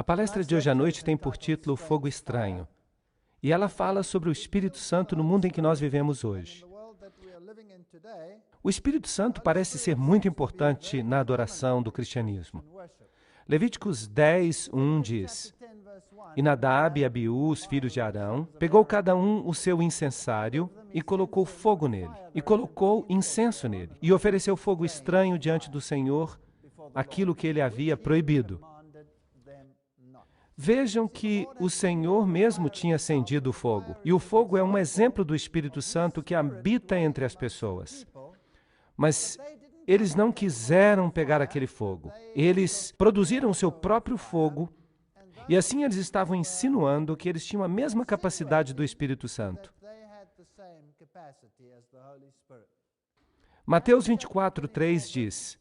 A palestra de hoje à noite tem por título Fogo Estranho, e ela fala sobre o Espírito Santo no mundo em que nós vivemos hoje. O Espírito Santo parece ser muito importante na adoração do cristianismo. Levíticos 10:1 diz: E Nadab e Abiú, os filhos de Arão, pegou cada um o seu incensário e colocou fogo nele, e colocou incenso nele, e ofereceu fogo estranho diante do Senhor, aquilo que ele havia proibido. Vejam que o Senhor mesmo tinha acendido o fogo, e o fogo é um exemplo do Espírito Santo que habita entre as pessoas. Mas eles não quiseram pegar aquele fogo. Eles produziram o seu próprio fogo, e assim eles estavam insinuando que eles tinham a mesma capacidade do Espírito Santo. Mateus 24:3 diz: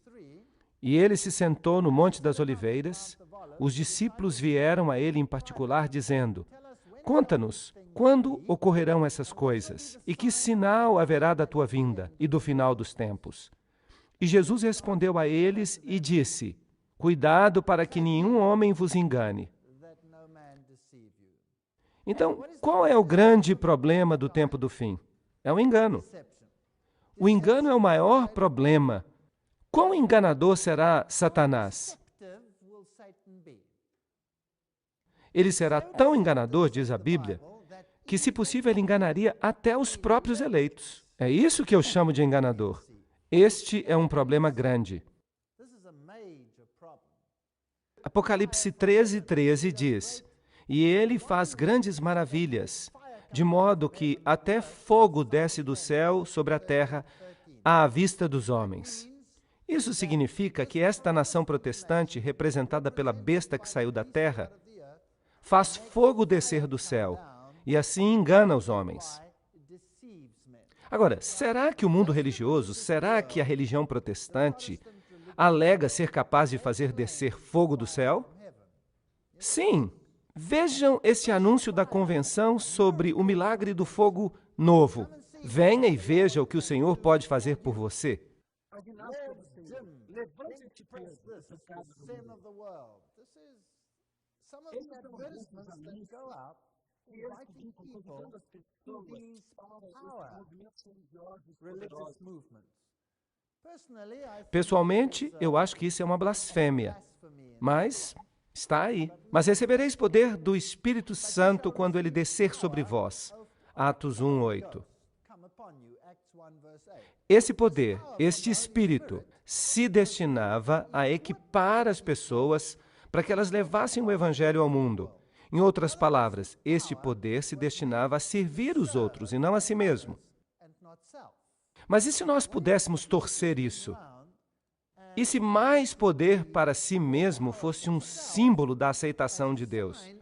E ele se sentou no Monte das Oliveiras. Os discípulos vieram a ele em particular, dizendo: Conta-nos, quando ocorrerão essas coisas? E que sinal haverá da tua vinda e do final dos tempos? E Jesus respondeu a eles e disse: Cuidado para que nenhum homem vos engane. Então, qual é o grande problema do tempo do fim? É o engano. O engano é o maior problema. Quão enganador será Satanás? Ele será tão enganador, diz a Bíblia, que, se possível, ele enganaria até os próprios eleitos. É isso que eu chamo de enganador. Este é um problema grande. Apocalipse 13:13 diz: E ele faz grandes maravilhas, de modo que até fogo desce do céu sobre a terra à vista dos homens. Isso significa que esta nação protestante, representada pela besta que saiu da terra, faz fogo descer do céu e assim engana os homens. Agora, será que o mundo religioso, será que a religião protestante alega ser capaz de fazer descer fogo do céu? Sim. Vejam esse anúncio da convenção sobre o milagre do fogo novo. Venha e veja o que o Senhor pode fazer por você. Levante-te, pois, do pecado do mundo. Esses são os mandamentos que eles estão convidando as pessoas para esses movimentos religiosos poderosos. Pessoalmente, eu acho que isso é uma blasfêmia, mas está aí. Mas recebereis poder do Espírito Santo quando ele descer sobre vós. Atos 1:8. Esse poder, este Espírito, se destinava a equipar as pessoas para que elas levassem o Evangelho ao mundo. Em outras palavras, este poder se destinava a servir os outros e não a si mesmo. Mas e se nós pudéssemos torcer isso? E se mais poder para si mesmo fosse um símbolo da aceitação de Deus?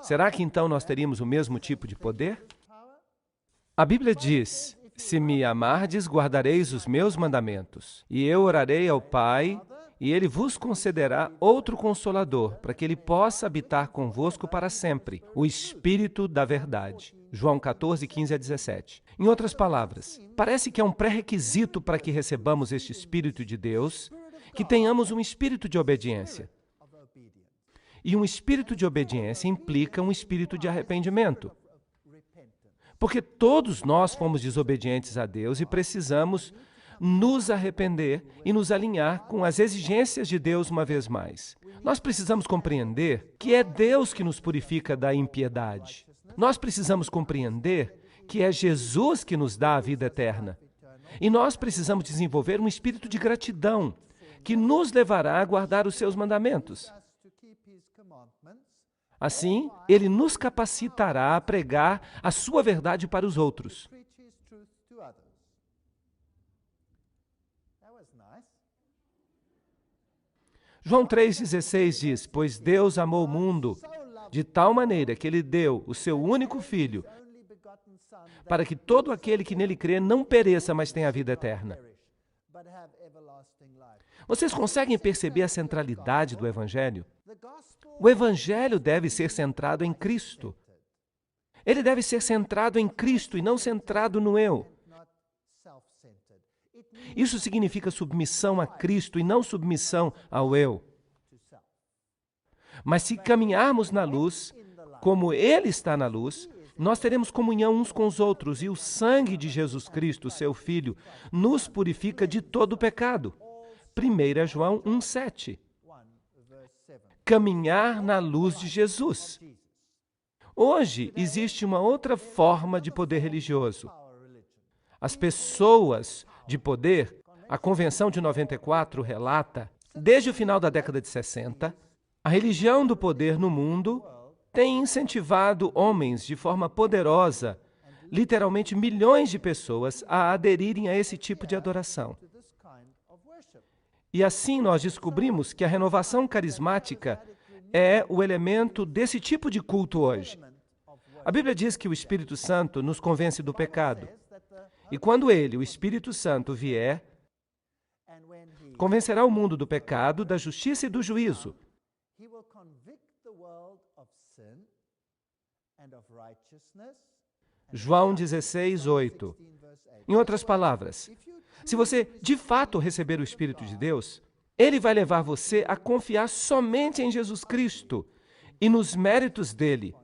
Será que então nós teríamos o mesmo tipo de poder? A Bíblia diz: Se me amardes, guardareis os meus mandamentos, e eu orarei ao Pai, e ele vos concederá outro Consolador, para que ele possa habitar convosco para sempre, o Espírito da Verdade. João 14:15-17. Em outras palavras, parece que é um pré-requisito para que recebamos este Espírito de Deus, que tenhamos um espírito de obediência. E um espírito de obediência implica um espírito de arrependimento. Porque todos nós fomos desobedientes a Deus e precisamos nos arrepender e nos alinhar com as exigências de Deus uma vez mais. Nós precisamos compreender que é Deus que nos purifica da impiedade. Nós precisamos compreender que é Jesus que nos dá a vida eterna. E nós precisamos desenvolver um espírito de gratidão que nos levará a guardar os seus mandamentos. Assim, ele nos capacitará a pregar a sua verdade para os outros. João 3,16 diz: Pois Deus amou o mundo de tal maneira que ele deu o seu único Filho, para que todo aquele que nele crê não pereça, mas tenha a vida eterna. Vocês conseguem perceber a centralidade do Evangelho? O Evangelho deve ser centrado em Cristo. Ele deve ser centrado em Cristo e não centrado no eu. Isso significa submissão a Cristo e não submissão ao eu. Mas se caminharmos na luz, como Ele está na luz, nós teremos comunhão uns com os outros, e o sangue de Jesus Cristo, seu Filho, nos purifica de todo o pecado. 1 João 1,7. Caminhar na luz de Jesus. Hoje existe uma outra forma de poder religioso. As pessoas de poder, a Convenção de 94 relata, desde o final da década de 60, a religião do poder no mundo tem incentivado homens de forma poderosa, literalmente milhões de pessoas, a aderirem a esse tipo de adoração. E assim nós descobrimos que a renovação carismática é o elemento desse tipo de culto hoje. A Bíblia diz que o Espírito Santo nos convence do pecado. E quando ele, o Espírito Santo, vier, convencerá o mundo do pecado, da justiça e do juízo. João 16, 8. Em outras palavras, se você de fato receber o Espírito de Deus, ele vai levar você a confiar somente em Jesus Cristo e nos méritos dele.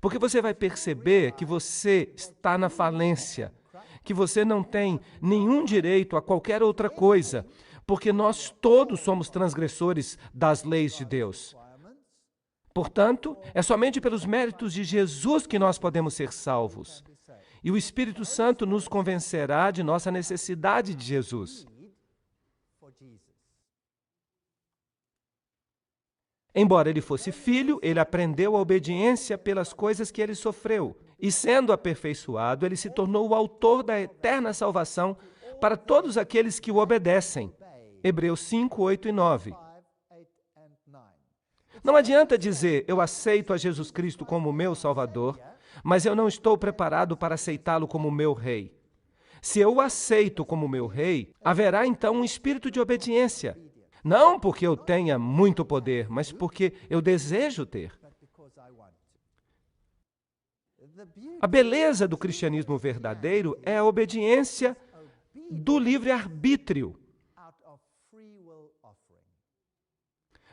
Porque você vai perceber que você está na falência, que você não tem nenhum direito a qualquer outra coisa, porque nós todos somos transgressores das leis de Deus. Portanto, é somente pelos méritos de Jesus que nós podemos ser salvos. E o Espírito Santo nos convencerá de nossa necessidade de Jesus. Embora ele fosse filho, ele aprendeu a obediência pelas coisas que ele sofreu. E sendo aperfeiçoado, ele se tornou o autor da eterna salvação para todos aqueles que o obedecem. Hebreus 5, 8 e 9. Não adianta dizer, eu aceito a Jesus Cristo como meu Salvador, mas eu não estou preparado para aceitá-lo como meu Rei. Se eu o aceito como meu Rei, haverá então um espírito de obediência. Não porque eu tenha muito poder, mas porque eu desejo ter. A beleza do cristianismo verdadeiro é a obediência do livre-arbítrio.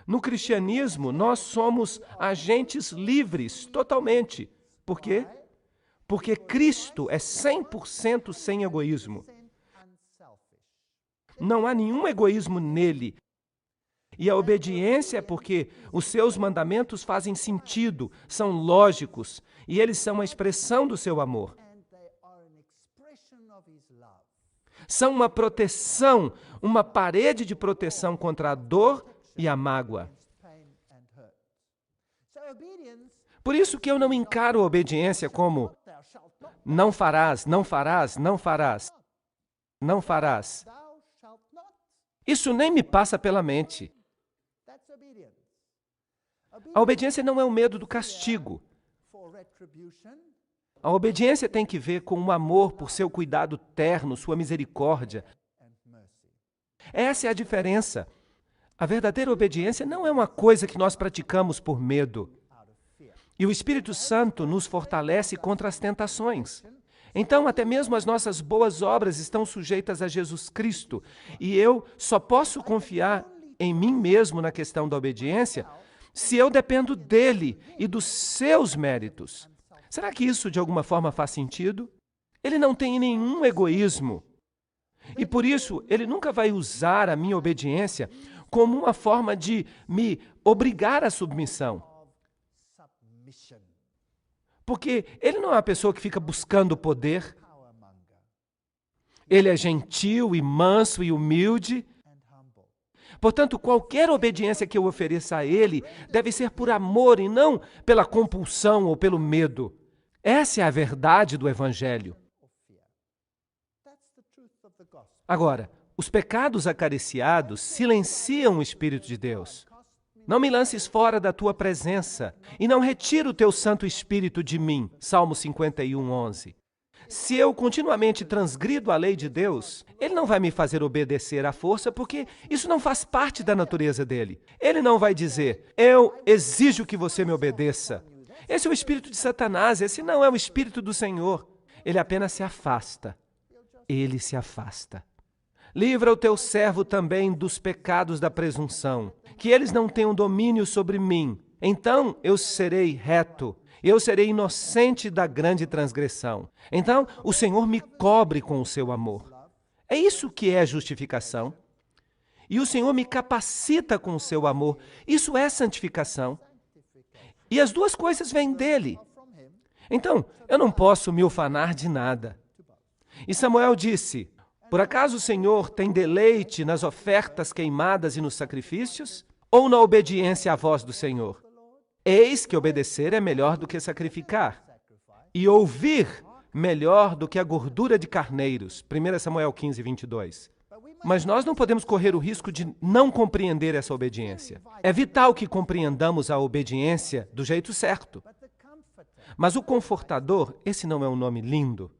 No cristianismo, nós somos agentes livres totalmente. Por quê? Porque Cristo é 100% sem egoísmo. Não há nenhum egoísmo nele. E a obediência é porque os seus mandamentos fazem sentido, são lógicos, e eles são a expressão do seu amor. São uma proteção, uma parede de proteção contra a dor e a mágoa. Por isso que eu não encaro a obediência como não farás, não farás, não farás, não farás. Isso nem me passa pela mente. A obediência não é o medo do castigo. A obediência tem que ver com o amor por seu cuidado terno, sua misericórdia. Essa é a diferença. A verdadeira obediência não é uma coisa que nós praticamos por medo. E o Espírito Santo nos fortalece contra as tentações. Então, até mesmo as nossas boas obras estão sujeitas a Jesus Cristo. E eu só posso confiar em mim mesmo na questão da obediência se eu dependo dele e dos seus méritos. Será que isso de alguma forma faz sentido? Ele não tem nenhum egoísmo. E por isso, ele nunca vai usar a minha obediência como uma forma de me obrigar à submissão. Porque ele não é uma pessoa que fica buscando poder. Ele é gentil e manso e humilde. Portanto, qualquer obediência que eu ofereça a ele deve ser por amor e não pela compulsão ou pelo medo. Essa é a verdade do Evangelho. Agora, os pecados acariciados silenciam o Espírito de Deus. Não me lances fora da tua presença e não retira o teu Santo Espírito de mim. Salmo 51, 11. Se eu continuamente transgrido a lei de Deus, ele não vai me fazer obedecer à força, porque isso não faz parte da natureza dele. Ele não vai dizer, eu exijo que você me obedeça. Esse é o espírito de Satanás, esse não é o espírito do Senhor. Ele apenas se afasta. Ele se afasta. Livra o teu servo também dos pecados da presunção, que eles não tenham domínio sobre mim. Então eu serei reto, eu serei inocente da grande transgressão. Então o Senhor me cobre com o seu amor. É isso que é justificação. E o Senhor me capacita com o seu amor. Isso é santificação. E as duas coisas vêm dele. Então, eu não posso me ufanar de nada. E Samuel disse: por acaso o Senhor tem deleite nas ofertas queimadas e nos sacrifícios? Ou na obediência à voz do Senhor? Eis que obedecer é melhor do que sacrificar, e ouvir melhor do que a gordura de carneiros. 1 Samuel 15, 22. Mas nós não podemos correr o risco de não compreender essa obediência. É vital que compreendamos a obediência do jeito certo. Mas o Confortador, esse não é um nome lindo,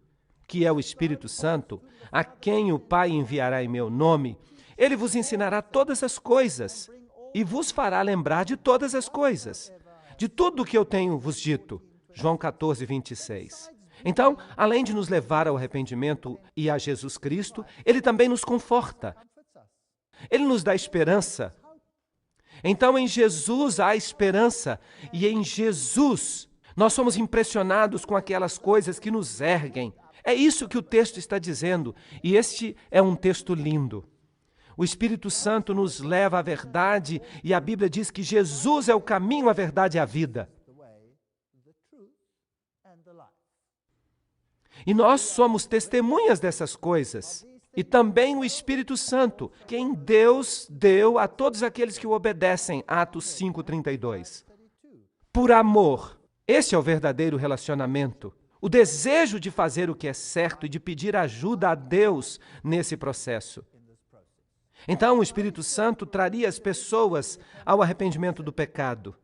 que é o Espírito Santo, a quem o Pai enviará em meu nome, ele vos ensinará todas as coisas e vos fará lembrar de todas as coisas, de tudo o que eu tenho vos dito. João 14, 26. Então, além de nos levar ao arrependimento e a Jesus Cristo, ele também nos conforta. Ele nos dá esperança. Então, em Jesus há esperança, e em Jesus nós somos impressionados com aquelas coisas que nos erguem. É isso que o texto está dizendo, e este é um texto lindo. O Espírito Santo nos leva à verdade, e a Bíblia diz que Jesus é o caminho, a verdade e a vida. E nós somos testemunhas dessas coisas. E também o Espírito Santo, quem Deus deu a todos aqueles que o obedecem. Atos 5:32. Por amor. Esse é o verdadeiro relacionamento. O desejo de fazer o que é certo e de pedir ajuda a Deus nesse processo. Então, o Espírito Santo traria as pessoas ao arrependimento do pecado,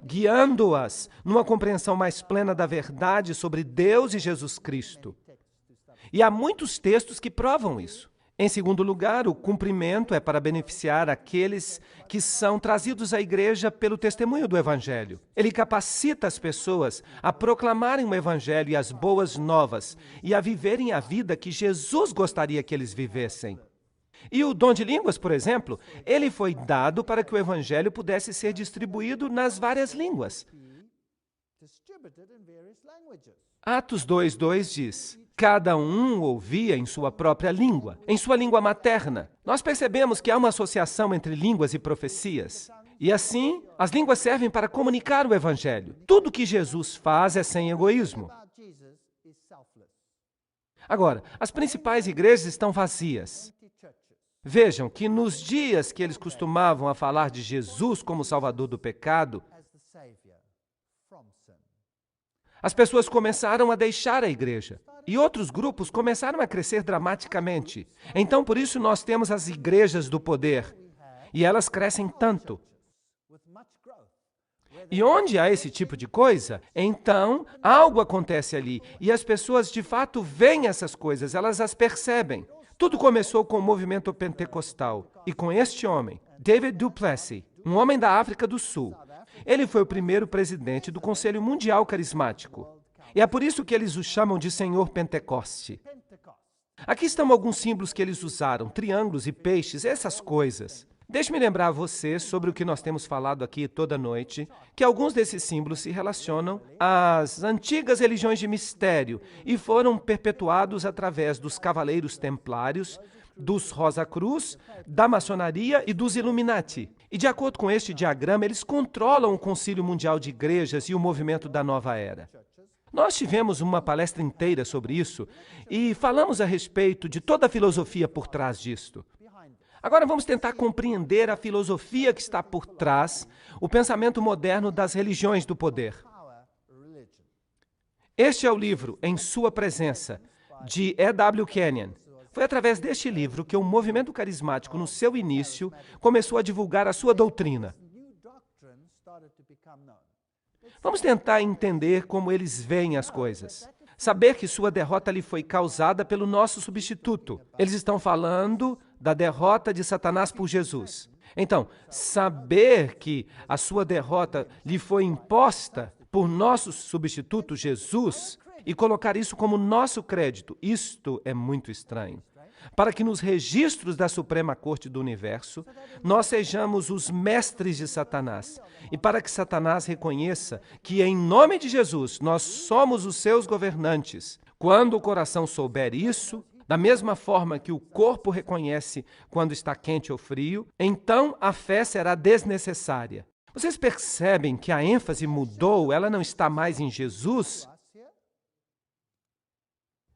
guiando-as numa compreensão mais plena da verdade sobre Deus e Jesus Cristo. E há muitos textos que provam isso. Em segundo lugar, o cumprimento é para beneficiar aqueles que são trazidos à igreja pelo testemunho do Evangelho. Ele capacita as pessoas a proclamarem o Evangelho e as boas novas e a viverem a vida que Jesus gostaria que eles vivessem. E o dom de línguas, por exemplo, ele foi dado para que o Evangelho pudesse ser distribuído nas várias línguas. Atos 2:2 diz: cada um ouvia em sua própria língua, em sua língua materna. Nós percebemos que há uma associação entre línguas e profecias. E assim, as línguas servem para comunicar o Evangelho. Tudo que Jesus faz é sem egoísmo. Agora, as principais igrejas estão vazias. Vejam que nos dias que eles costumavam a falar de Jesus como Salvador do pecado, as pessoas começaram a deixar a igreja. E outros grupos começaram a crescer dramaticamente. Então, por isso, nós temos as igrejas do poder. E elas crescem tanto. E onde há esse tipo de coisa, então algo acontece ali. E as pessoas, de fato, veem essas coisas, elas as percebem. Tudo começou com o movimento pentecostal. E com este homem, David du Plessis, um homem da África do Sul. Ele foi o primeiro presidente do Conselho Mundial Carismático. E é por isso que eles o chamam de Senhor Pentecoste. Aqui estão alguns símbolos que eles usaram, triângulos e peixes, essas coisas. Deixe-me lembrar a você sobre o que nós temos falado aqui toda noite, que alguns desses símbolos se relacionam às antigas religiões de mistério e foram perpetuados através dos Cavaleiros Templários, dos Rosa Cruz, da maçonaria e dos Illuminati. E de acordo com este diagrama, eles controlam o Concílio Mundial de Igrejas e o movimento da Nova Era. Nós tivemos uma palestra inteira sobre isso e falamos a respeito de toda a filosofia por trás disto. Agora vamos tentar compreender a filosofia que está por trás, o pensamento moderno das religiões do poder. Este é o livro, Em Sua Presença, de E.W. Kenyon. Foi através deste livro que o movimento carismático, no seu início, começou a divulgar a sua doutrina. Vamos tentar entender como eles veem as coisas. Saber que sua derrota lhe foi causada pelo nosso substituto. Eles estão falando da derrota de Satanás por Jesus. Então, saber que a sua derrota lhe foi imposta por nosso substituto, Jesus, e colocar isso como nosso crédito, isto é muito estranho. para que nos registros da Suprema Corte do Universo, nós sejamos os mestres de Satanás, e para que Satanás reconheça que, em nome de Jesus, nós somos os seus governantes. Quando o coração souber isso, da mesma forma que o corpo reconhece quando está quente ou frio, então a fé será desnecessária. Vocês percebem que a ênfase mudou, ela não está mais em Jesus?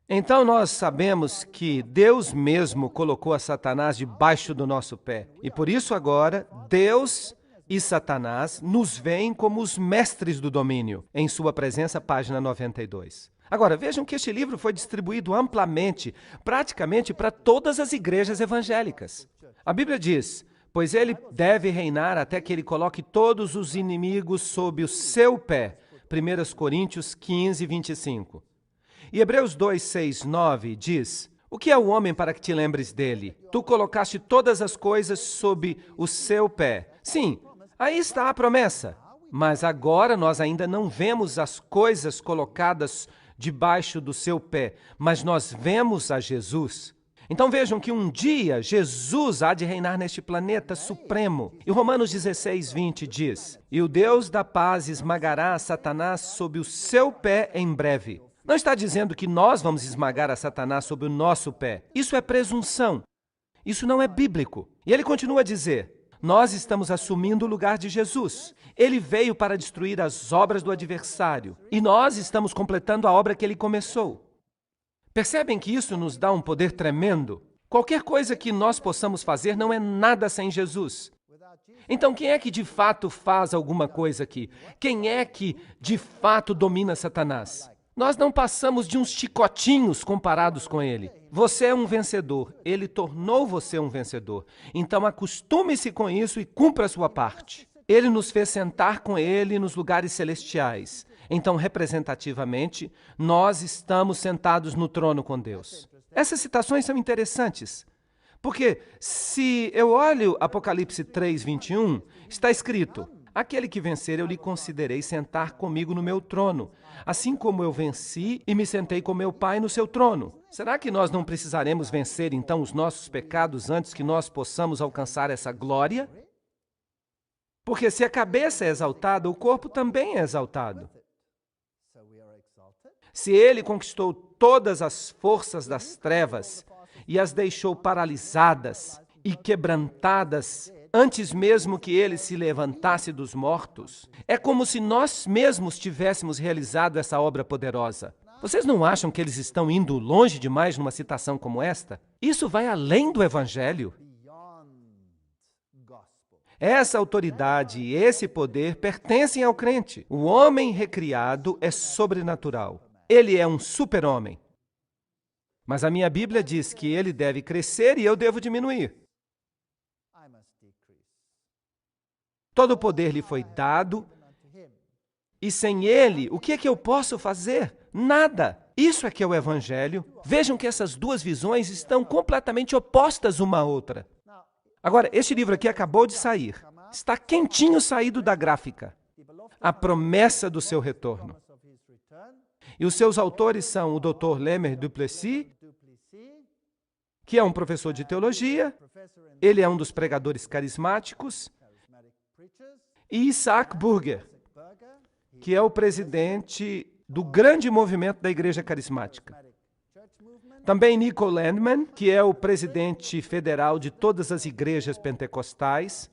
Então nós sabemos que Deus mesmo colocou a Satanás debaixo do nosso pé. E por isso agora, Deus e Satanás nos veem como os mestres do domínio, em sua presença, página 92. Agora, vejam que este livro foi distribuído amplamente, praticamente para todas as igrejas evangélicas. A Bíblia diz: pois ele deve reinar até que ele coloque todos os inimigos sob o seu pé. 1 Coríntios 15, 25. E Hebreus 2, 6, 9 diz: o que é o homem para que te lembres dele? Tu colocaste todas as coisas sob o seu pé. Sim, aí está a promessa. Mas agora nós ainda não vemos as coisas colocadas debaixo do seu pé, mas nós vemos a Jesus. Então vejam que um dia Jesus há de reinar neste planeta supremo. E Romanos 16, 20 diz: e o Deus da paz esmagará a Satanás sob o seu pé em breve. Não está dizendo que nós vamos esmagar a Satanás sob o nosso pé. Isso é presunção. Isso não é bíblico. E ele continua a dizer: nós estamos assumindo o lugar de Jesus. Ele veio para destruir as obras do adversário. E nós estamos completando a obra que ele começou. Percebem que isso nos dá um poder tremendo? Qualquer coisa que nós possamos fazer não é nada sem Jesus. Então, quem é que de fato faz alguma coisa aqui? Quem é que de fato domina Satanás? Nós não passamos de uns chicotinhos comparados com ele. Você é um vencedor. Ele tornou você um vencedor. Então, acostume-se com isso e cumpra a sua parte. Ele nos fez sentar com ele nos lugares celestiais. Então, representativamente, nós estamos sentados no trono com Deus. Essas citações são interessantes, porque se eu olho Apocalipse 3, 21, está escrito: aquele que vencer, eu lhe considerei sentar comigo no meu trono, assim como eu venci e me sentei com meu Pai no seu trono. Será que nós não precisaremos vencer, então, os nossos pecados antes que nós possamos alcançar essa glória? Porque se a cabeça é exaltada, o corpo também é exaltado. Se ele conquistou todas as forças das trevas e as deixou paralisadas e quebrantadas antes mesmo que ele se levantasse dos mortos, é como se nós mesmos tivéssemos realizado essa obra poderosa. Vocês não acham que eles estão indo longe demais numa citação como esta? Isso vai além do Evangelho. Essa autoridade e esse poder pertencem ao crente. O homem recriado é sobrenatural. Ele é um super-homem. Mas a minha Bíblia diz que ele deve crescer e eu devo diminuir. Todo o poder lhe foi dado, e sem ele, o que é que eu posso fazer? Nada. Isso é que é o Evangelho. Vejam que essas duas visões estão completamente opostas uma à outra. Agora, este livro aqui acabou de sair. Está quentinho saído da gráfica. A promessa do seu retorno. E os seus autores são o Dr. Lemer Duplessis, que é um professor de teologia, ele é um dos pregadores carismáticos, e Isaac Burger, que é o presidente do grande movimento da Igreja Carismática. Também Nico Landman, que é o presidente federal de todas as igrejas pentecostais.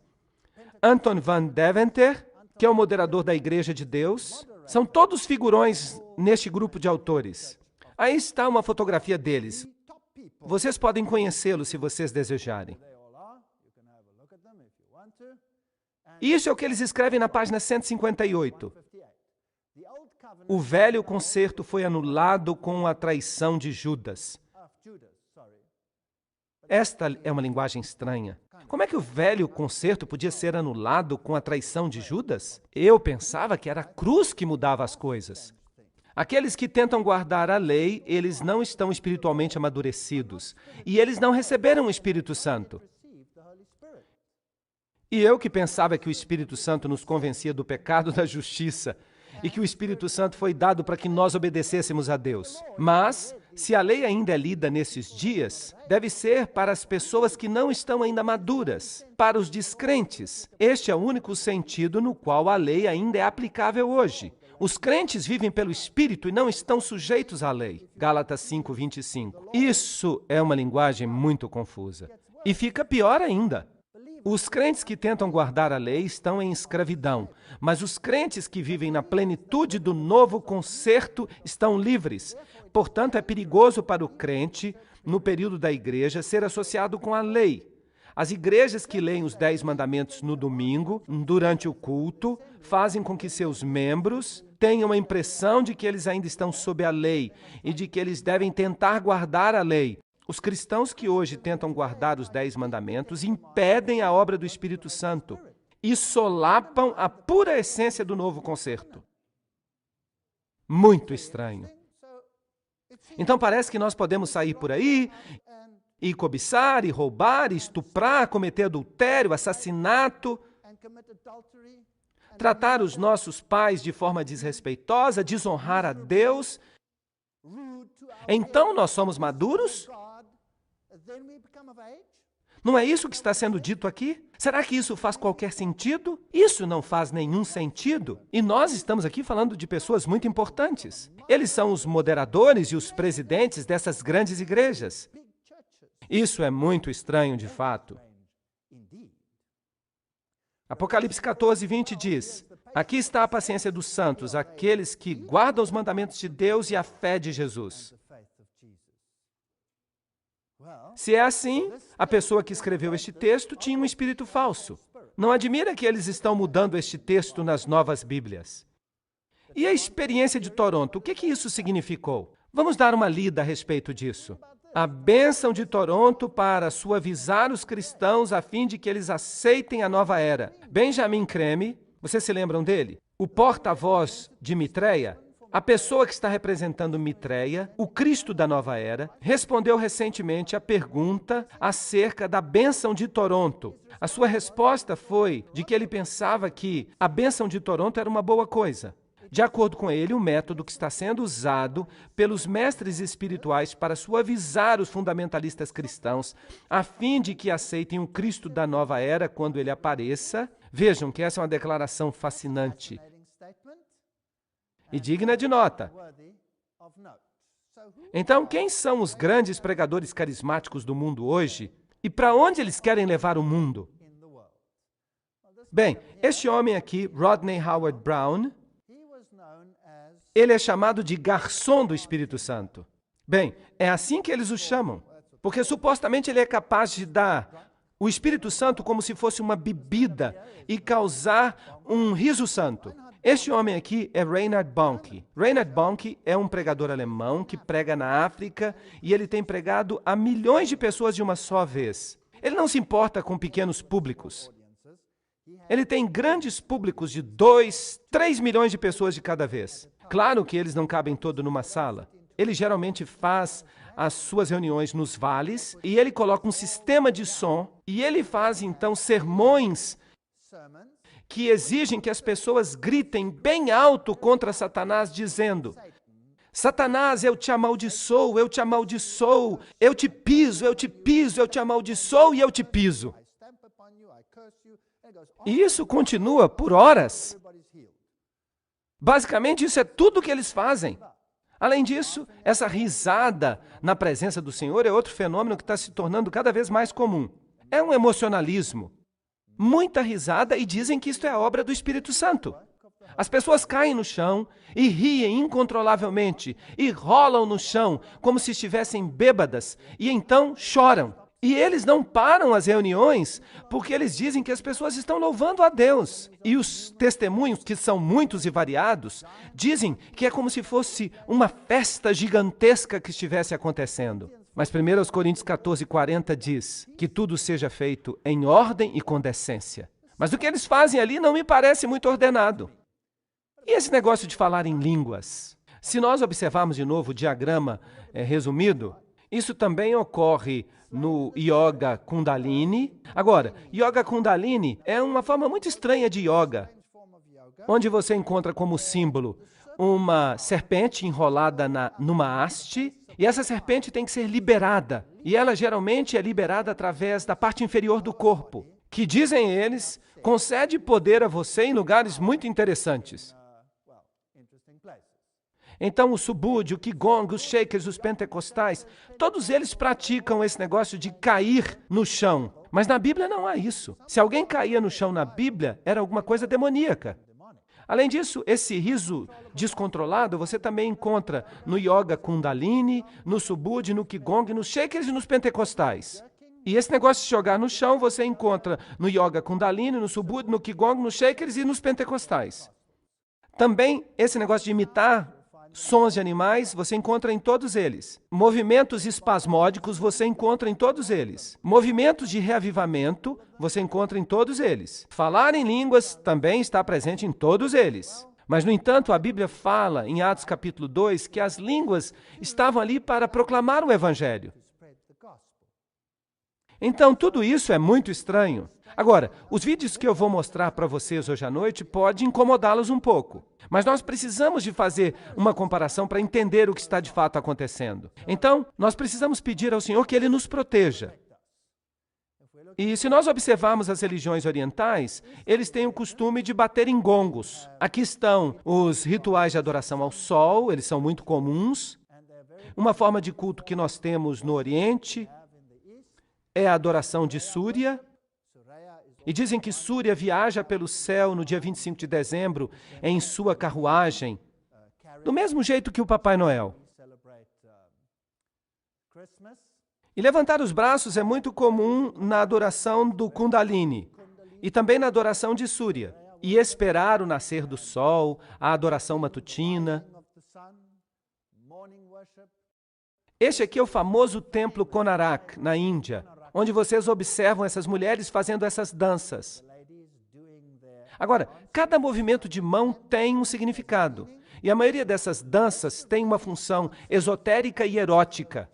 Anton van Deventer, que é o moderador da Igreja de Deus. São todos figurões neste grupo de autores. Aí está uma fotografia deles. Vocês podem conhecê-los se vocês desejarem. Isso é o que eles escrevem na página 158. O velho concerto foi anulado com a traição de Judas. Esta é uma linguagem estranha. Como é que o velho concerto podia ser anulado com a traição de Judas? Eu pensava que era a cruz que mudava as coisas. Aqueles que tentam guardar a lei, eles não estão espiritualmente amadurecidos. E eles não receberam o Espírito Santo. E eu que pensava que o Espírito Santo nos convencia do pecado, da justiça, e que o Espírito Santo foi dado para que nós obedecêssemos a Deus. Mas, Se a lei ainda é lida nesses dias, deve ser para as pessoas que não estão ainda maduras, para os descrentes. Este é o único sentido no qual a lei ainda é aplicável hoje. Os crentes vivem pelo Espírito e não estão sujeitos à lei. Gálatas 5:25. Isso é uma linguagem muito confusa. E fica pior ainda. Os crentes que tentam guardar a lei estão em escravidão, mas os crentes que vivem na plenitude do novo concerto estão livres. Portanto, é perigoso para o crente, no período da igreja, ser associado com a lei. As igrejas que leem os 10 mandamentos no domingo, durante o culto, fazem com que seus membros tenham a impressão de que eles ainda estão sob a lei e de que eles devem tentar guardar a lei. Os cristãos que hoje tentam guardar os 10 mandamentos impedem a obra do Espírito Santo e solapam a pura essência do novo concerto. Muito estranho. Então parece que nós podemos sair por aí e cobiçar, e roubar, e estuprar, cometer adultério, assassinato, tratar os nossos pais de forma desrespeitosa, desonrar a Deus. Então nós somos maduros? Não é isso que está sendo dito aqui? Será que isso faz qualquer sentido? Isso não faz nenhum sentido. E nós estamos aqui falando de pessoas muito importantes. Eles são os moderadores e os presidentes dessas grandes igrejas. Isso é muito estranho, de fato. Apocalipse 14:20 diz: aqui está a paciência dos santos, aqueles que guardam os mandamentos de Deus e a fé de Jesus. Se é assim, a pessoa que escreveu este texto tinha um espírito falso. Não admira que eles estão mudando este texto nas novas Bíblias. E a experiência de Toronto, o que isso significou? Vamos dar uma lida a respeito disso. A bênção de Toronto para suavizar os cristãos a fim de que eles aceitem a nova era. Benjamin Creme, vocês se lembram dele? O porta-voz de Mitreia, a pessoa que está representando Mitreia, o Cristo da nova era, respondeu recentemente à pergunta acerca da bênção de Toronto. A sua resposta foi de que ele pensava que a bênção de Toronto era uma boa coisa. De acordo com ele, o método que está sendo usado pelos mestres espirituais para suavizar os fundamentalistas cristãos, a fim de que aceitem o Cristo da nova era quando ele apareça. Vejam que essa é uma declaração fascinante e digna de nota. Então, quem são os grandes pregadores carismáticos do mundo hoje e para onde eles querem levar o mundo? Bem, este homem aqui, Rodney Howard Brown, ele é chamado de garçom do Espírito Santo. Bem, é assim que eles o chamam, porque supostamente ele é capaz de dar o Espírito Santo como se fosse uma bebida e causar um riso santo. Este homem aqui é Reinhard Bonnke. Reinhard Bonnke é um pregador alemão que prega na África e ele tem pregado a milhões de pessoas de uma só vez. Ele não se importa com pequenos públicos. Ele tem grandes públicos de 2, 3 milhões de pessoas de cada vez. Claro que eles não cabem todos numa sala. Ele geralmente faz as suas reuniões nos vales e ele coloca um sistema de som e ele faz então sermões que exigem que as pessoas gritem bem alto contra Satanás, dizendo: Satanás, eu te amaldiçoo, eu te amaldiçoo, eu te piso, eu te piso, eu te amaldiçoo e eu te piso. E isso continua por horas. Basicamente, isso é tudo que eles fazem. Além disso, essa risada na presença do Senhor é outro fenômeno que está se tornando cada vez mais comum. É um emocionalismo. Muita risada e dizem que isto é a obra do Espírito Santo. As pessoas caem no chão e riem incontrolavelmente e rolam no chão como se estivessem bêbadas e então choram. E eles não param as reuniões porque eles dizem que as pessoas estão louvando a Deus. E os testemunhos, que são muitos e variados, dizem que é como se fosse uma festa gigantesca que estivesse acontecendo. Mas 1 Coríntios 14:40 diz que tudo seja feito em ordem e com decência. Mas o que eles fazem ali não me parece muito ordenado. E esse negócio de falar em línguas? Se nós observarmos de novo o diagrama resumido, isso também ocorre no Yoga Kundalini. Agora, Yoga Kundalini é uma forma muito estranha de yoga, onde você encontra como símbolo uma serpente enrolada numa haste E essa serpente tem que ser liberada. E ela geralmente é liberada através da parte inferior do corpo, que, dizem eles, concede poder a você em lugares muito interessantes. Então, o Subud, o Qigong, os Shakers, os pentecostais, todos eles praticam esse negócio de cair no chão. Mas na Bíblia não há isso. Se alguém caía no chão na Bíblia, era alguma coisa demoníaca. Além disso, esse riso descontrolado você também encontra no Yoga Kundalini, no Subud, no Qigong, nos Shakers e nos pentecostais. E esse negócio de jogar no chão você encontra no Yoga Kundalini, no Subud, no Qigong, nos Shakers e nos pentecostais. Também esse negócio de imitar sons de animais, você encontra em todos eles. Movimentos espasmódicos, você encontra em todos eles. Movimentos de reavivamento, você encontra em todos eles. Falar em línguas também está presente em todos eles. Mas, no entanto, a Bíblia fala, em Atos capítulo 2, que as línguas estavam ali para proclamar o Evangelho. Então, tudo isso é muito estranho. Agora, os vídeos que eu vou mostrar para vocês hoje à noite podem incomodá-los um pouco. Mas nós precisamos de fazer uma comparação para entender o que está de fato acontecendo. Então, nós precisamos pedir ao Senhor que Ele nos proteja. E se nós observarmos as religiões orientais, eles têm o costume de bater em gongos. Aqui estão os rituais de adoração ao sol, eles são muito comuns. Uma forma de culto que nós temos no Oriente é a adoração de Súria. E dizem que Súria viaja pelo céu no dia 25 de dezembro em sua carruagem, do mesmo jeito que o Papai Noel. E levantar os braços é muito comum na adoração do Kundalini e também na adoração de Súria. E esperar o nascer do sol, a adoração matutina. Este aqui é o famoso templo Konarak, na Índia, onde vocês observam essas mulheres fazendo essas danças. Agora, cada movimento de mão tem um significado. E a maioria dessas danças tem uma função esotérica e erótica.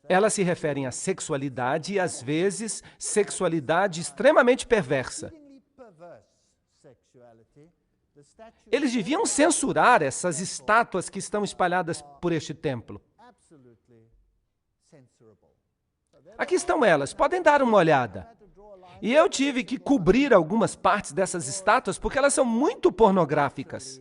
Elas se referem à sexualidade e, às vezes, sexualidade extremamente perversa. Eles deviam censurar essas estátuas que estão espalhadas por este templo. Aqui estão elas, podem dar uma olhada. E eu tive que cobrir algumas partes dessas estátuas porque elas são muito pornográficas.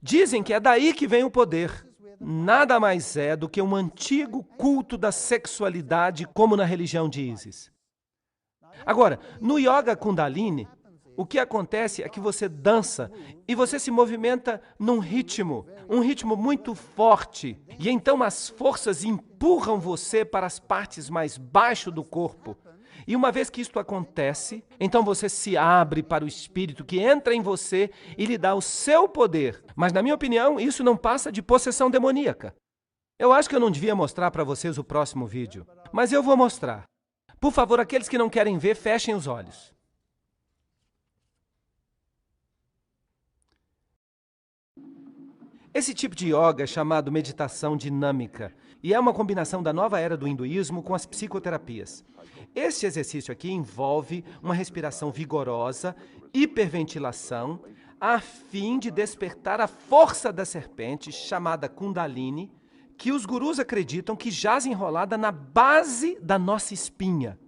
Dizem que é daí que vem o poder. Nada mais é do que um antigo culto da sexualidade, como na religião de Ísis. Agora, no Yoga Kundalini, o que acontece é que você dança e você se movimenta num ritmo, um ritmo muito forte. E então as forças empurram você para as partes mais baixo do corpo. E uma vez que isto acontece, então você se abre para o Espírito que entra em você e lhe dá o seu poder. Mas, na minha opinião, isso não passa de possessão demoníaca. Eu acho que eu não devia mostrar para vocês o próximo vídeo, mas eu vou mostrar. Por favor, aqueles que não querem ver, fechem os olhos. Esse tipo de yoga é chamado meditação dinâmica e é uma combinação da nova era do hinduísmo com as psicoterapias. Este exercício aqui envolve uma respiração vigorosa, hiperventilação, a fim de despertar a força da serpente, chamada Kundalini, que os gurus acreditam que jaz enrolada na base da nossa espinha.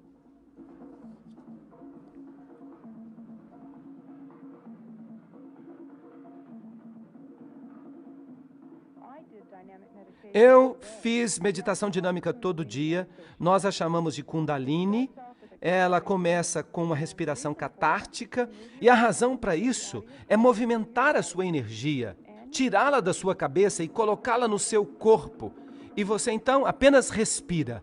Eu fiz meditação dinâmica todo dia, nós a chamamos de Kundalini. Ela começa com uma respiração catártica e a razão para isso é movimentar a sua energia, tirá-la da sua cabeça e colocá-la no seu corpo. E você então apenas respira.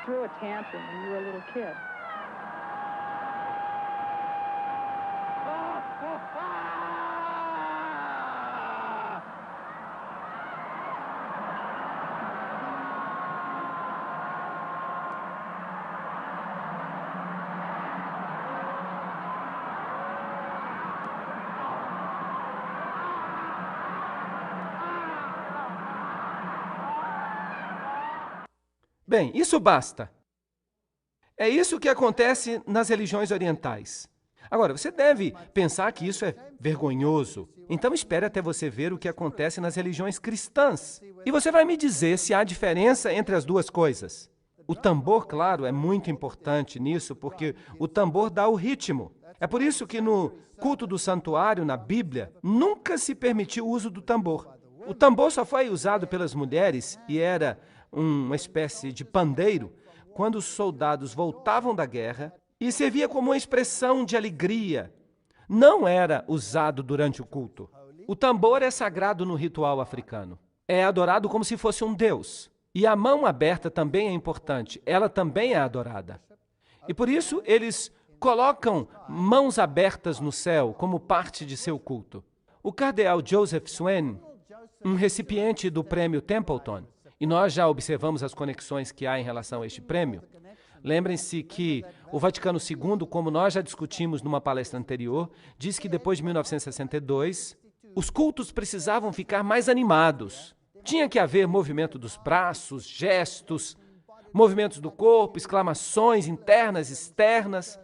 Threw a tantrum when you were a little kid. Bem, isso basta. É isso que acontece nas religiões orientais. Agora, você deve pensar que isso é vergonhoso. Então espere até você ver o que acontece nas religiões cristãs. E você vai me dizer se há diferença entre as duas coisas. O tambor, claro, é muito importante nisso, porque o tambor dá o ritmo. É por isso que no culto do santuário, na Bíblia, nunca se permitiu o uso do tambor. O tambor só foi usado pelas mulheres e era uma espécie de pandeiro quando os soldados voltavam da guerra e servia como uma expressão de alegria. Não era usado durante o culto. O tambor é sagrado no ritual africano. É adorado como se fosse um deus. E a mão aberta também é importante. Ela também é adorada. E por isso eles colocam mãos abertas no céu como parte de seu culto. O cardeal Joseph Swain, um recipiente do prêmio Templeton, e nós já observamos as conexões que há em relação a este prêmio. Lembrem-se que o Vaticano II, como nós já discutimos numa palestra anterior, diz que depois de 1962, os cultos precisavam ficar mais animados. Tinha que haver movimento dos braços, gestos, movimentos do corpo, exclamações internas, externas.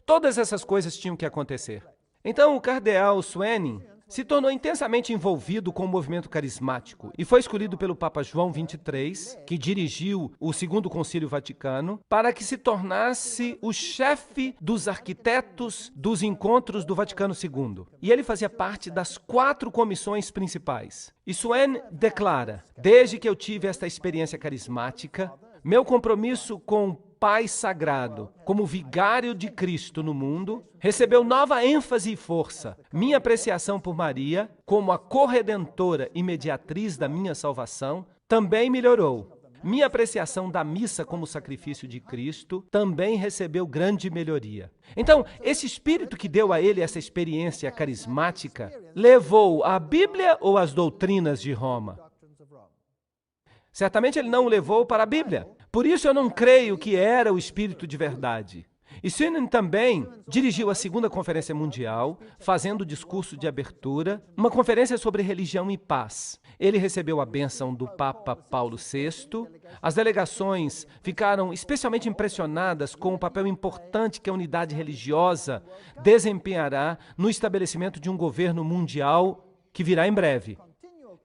Todas essas coisas tinham que acontecer. Então, o cardeal Swain se tornou intensamente envolvido com o movimento carismático e foi escolhido pelo Papa João XXIII, que dirigiu o Segundo Concílio Vaticano, para que se tornasse o chefe dos arquitetos dos encontros do Vaticano II. E ele fazia parte das 4 comissões principais. E Swain declara: desde que eu tive esta experiência carismática, meu compromisso com o Pai Sagrado, como vigário de Cristo no mundo, recebeu nova ênfase e força. Minha apreciação por Maria, como a corredentora e mediatriz da minha salvação, também melhorou. Minha apreciação da missa como sacrifício de Cristo também recebeu grande melhoria. Então, esse espírito que deu a ele essa experiência carismática, levou a Bíblia ou as doutrinas de Roma? Certamente ele não o levou para a Bíblia. Por isso eu não creio que era o espírito de verdade. E Swain também dirigiu a Segunda Conferência Mundial, fazendo o discurso de abertura, uma conferência sobre religião e paz. Ele recebeu a bênção do Papa Paulo VI. As delegações ficaram especialmente impressionadas com o papel importante que a unidade religiosa desempenhará no estabelecimento de um governo mundial que virá em breve.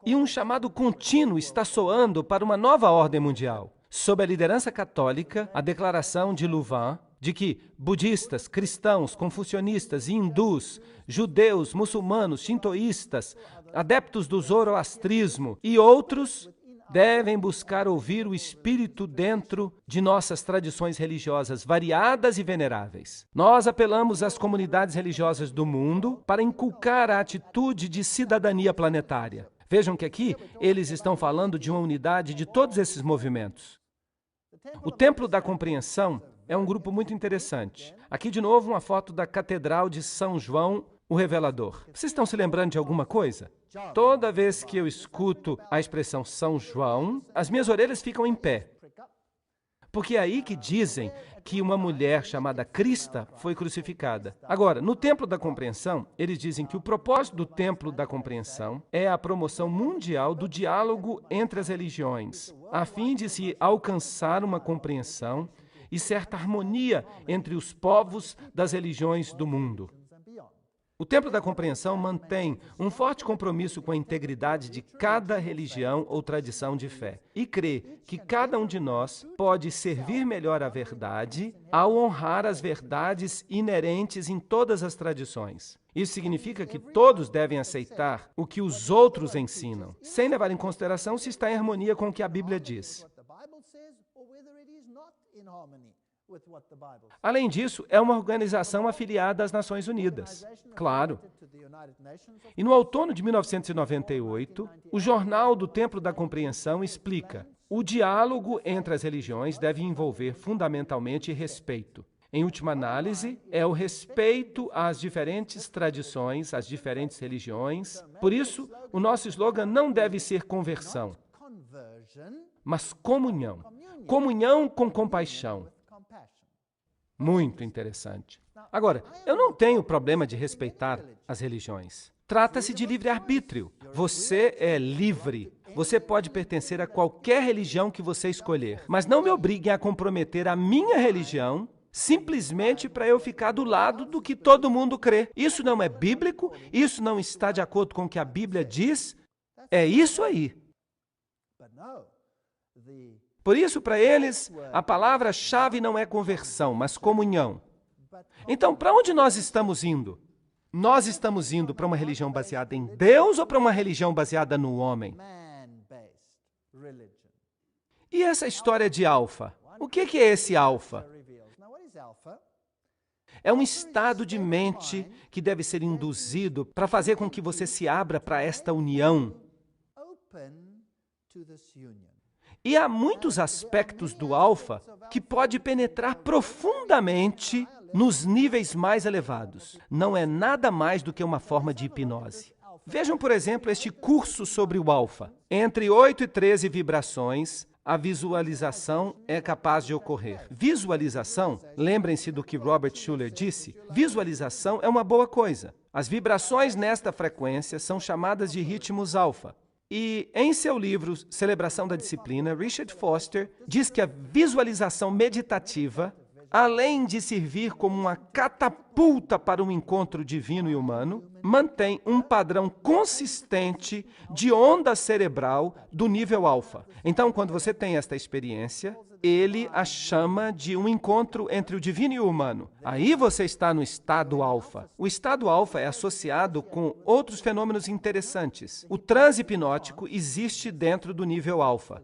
E um chamado contínuo está soando para uma nova ordem mundial. Sob a liderança católica, a declaração de Louvain, de que budistas, cristãos, confucionistas e hindus, judeus, muçulmanos, shintoístas, adeptos do zoroastrismo e outros devem buscar ouvir o Espírito dentro de nossas tradições religiosas variadas e veneráveis. Nós apelamos às comunidades religiosas do mundo para inculcar a atitude de cidadania planetária. Vejam que aqui eles estão falando de uma unidade de todos esses movimentos. O Templo da Compreensão é um grupo muito interessante. Aqui, de novo, uma foto da Catedral de São João, o Revelador. Vocês estão se lembrando de alguma coisa? Toda vez que eu escuto a expressão São João, as minhas orelhas ficam em pé. Porque é aí que dizem que uma mulher chamada Crista foi crucificada. Agora, no Templo da Compreensão, eles dizem que o propósito do Templo da Compreensão é a promoção mundial do diálogo entre as religiões, a fim de se alcançar uma compreensão e certa harmonia entre os povos das religiões do mundo. O Templo da Compreensão mantém um forte compromisso com a integridade de cada religião ou tradição de fé e crê que cada um de nós pode servir melhor à verdade ao honrar as verdades inerentes em todas as tradições. Isso significa que todos devem aceitar o que os outros ensinam, sem levar em consideração se está em harmonia com o que a Bíblia diz. Além disso, é uma organização afiliada às Nações Unidas, claro. E no outono de 1998, o Jornal do Templo da Compreensão explica: o diálogo entre as religiões deve envolver fundamentalmente respeito. Em última análise, é o respeito às diferentes tradições, às diferentes religiões. Por isso, o nosso slogan não deve ser conversão, mas comunhão. Comunhão com compaixão. Muito interessante. Agora, eu não tenho problema de respeitar as religiões. Trata-se de livre-arbítrio. Você é livre. Você pode pertencer a qualquer religião que você escolher, mas não me obriguem a comprometer a minha religião simplesmente para eu ficar do lado do que todo mundo crê. Isso não é bíblico, isso não está de acordo com o que a Bíblia diz. É isso aí. Por isso, para eles, a palavra-chave não é conversão, mas comunhão. Então, para onde nós estamos indo? Nós estamos indo para uma religião baseada em Deus ou para uma religião baseada no homem? E essa história de alfa? O que é esse alfa? É um estado de mente que deve ser induzido para fazer com que você se abra para esta união. E há muitos aspectos do alfa que pode penetrar profundamente nos níveis mais elevados. Não é nada mais do que uma forma de hipnose. Vejam, por exemplo, este curso sobre o alfa. Entre 8 e 13 vibrações, a visualização é capaz de ocorrer. Visualização, lembrem-se do que Robert Schuller disse, visualização é uma boa coisa. As vibrações nesta frequência são chamadas de ritmos alfa. E em seu livro Celebração da Disciplina, Richard Foster diz que a visualização meditativa, além de servir como uma catapulta para um encontro divino e humano, mantém um padrão consistente de onda cerebral do nível alfa. Então, quando você tem esta experiência, ele a chama de um encontro entre o divino e o humano. Aí você está no estado alfa. O estado alfa é associado com outros fenômenos interessantes. O transe hipnótico existe dentro do nível alfa.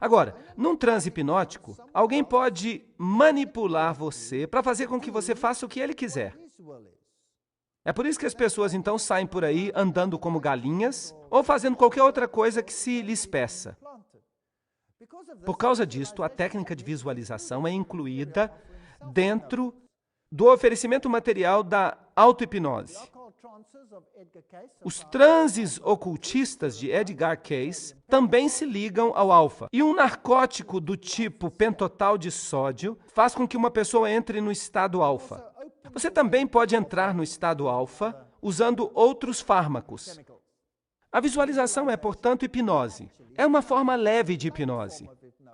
Agora, num transe hipnótico, alguém pode manipular você para fazer com que você faça o que ele quiser. É por isso que as pessoas então saem por aí andando como galinhas ou fazendo qualquer outra coisa que se lhes peça. Por causa disto, a técnica de visualização é incluída dentro do oferecimento material da auto-hipnose. Os transes ocultistas de Edgar Cayce também se ligam ao alfa. E um narcótico do tipo pentotal de sódio faz com que uma pessoa entre no estado alfa. Você também pode entrar no estado alfa usando outros fármacos. A visualização é, portanto, hipnose. É uma forma leve de hipnose.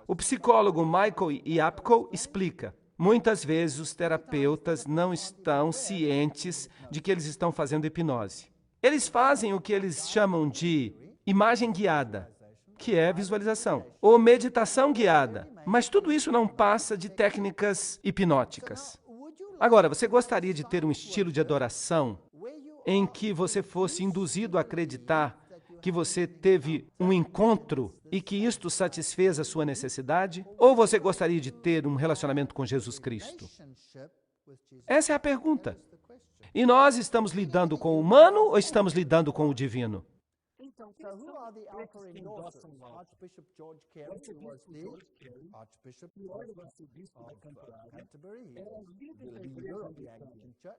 O psicólogo Michael Yapko explica. Muitas vezes os terapeutas não estão cientes de que eles estão fazendo hipnose. Eles fazem o que eles chamam de imagem guiada, que é visualização, ou meditação guiada, mas tudo isso não passa de técnicas hipnóticas. Agora, você gostaria de ter um estilo de adoração em que você fosse induzido a acreditar que você teve um encontro e que isto satisfez a sua necessidade? Ou você gostaria de ter um relacionamento com Jesus Cristo? Essa é a pergunta. E nós estamos lidando com o humano ou estamos lidando com o divino? Archbishop George Carey was the Archbishop of Canterbury, in Europe, the Anglican Church.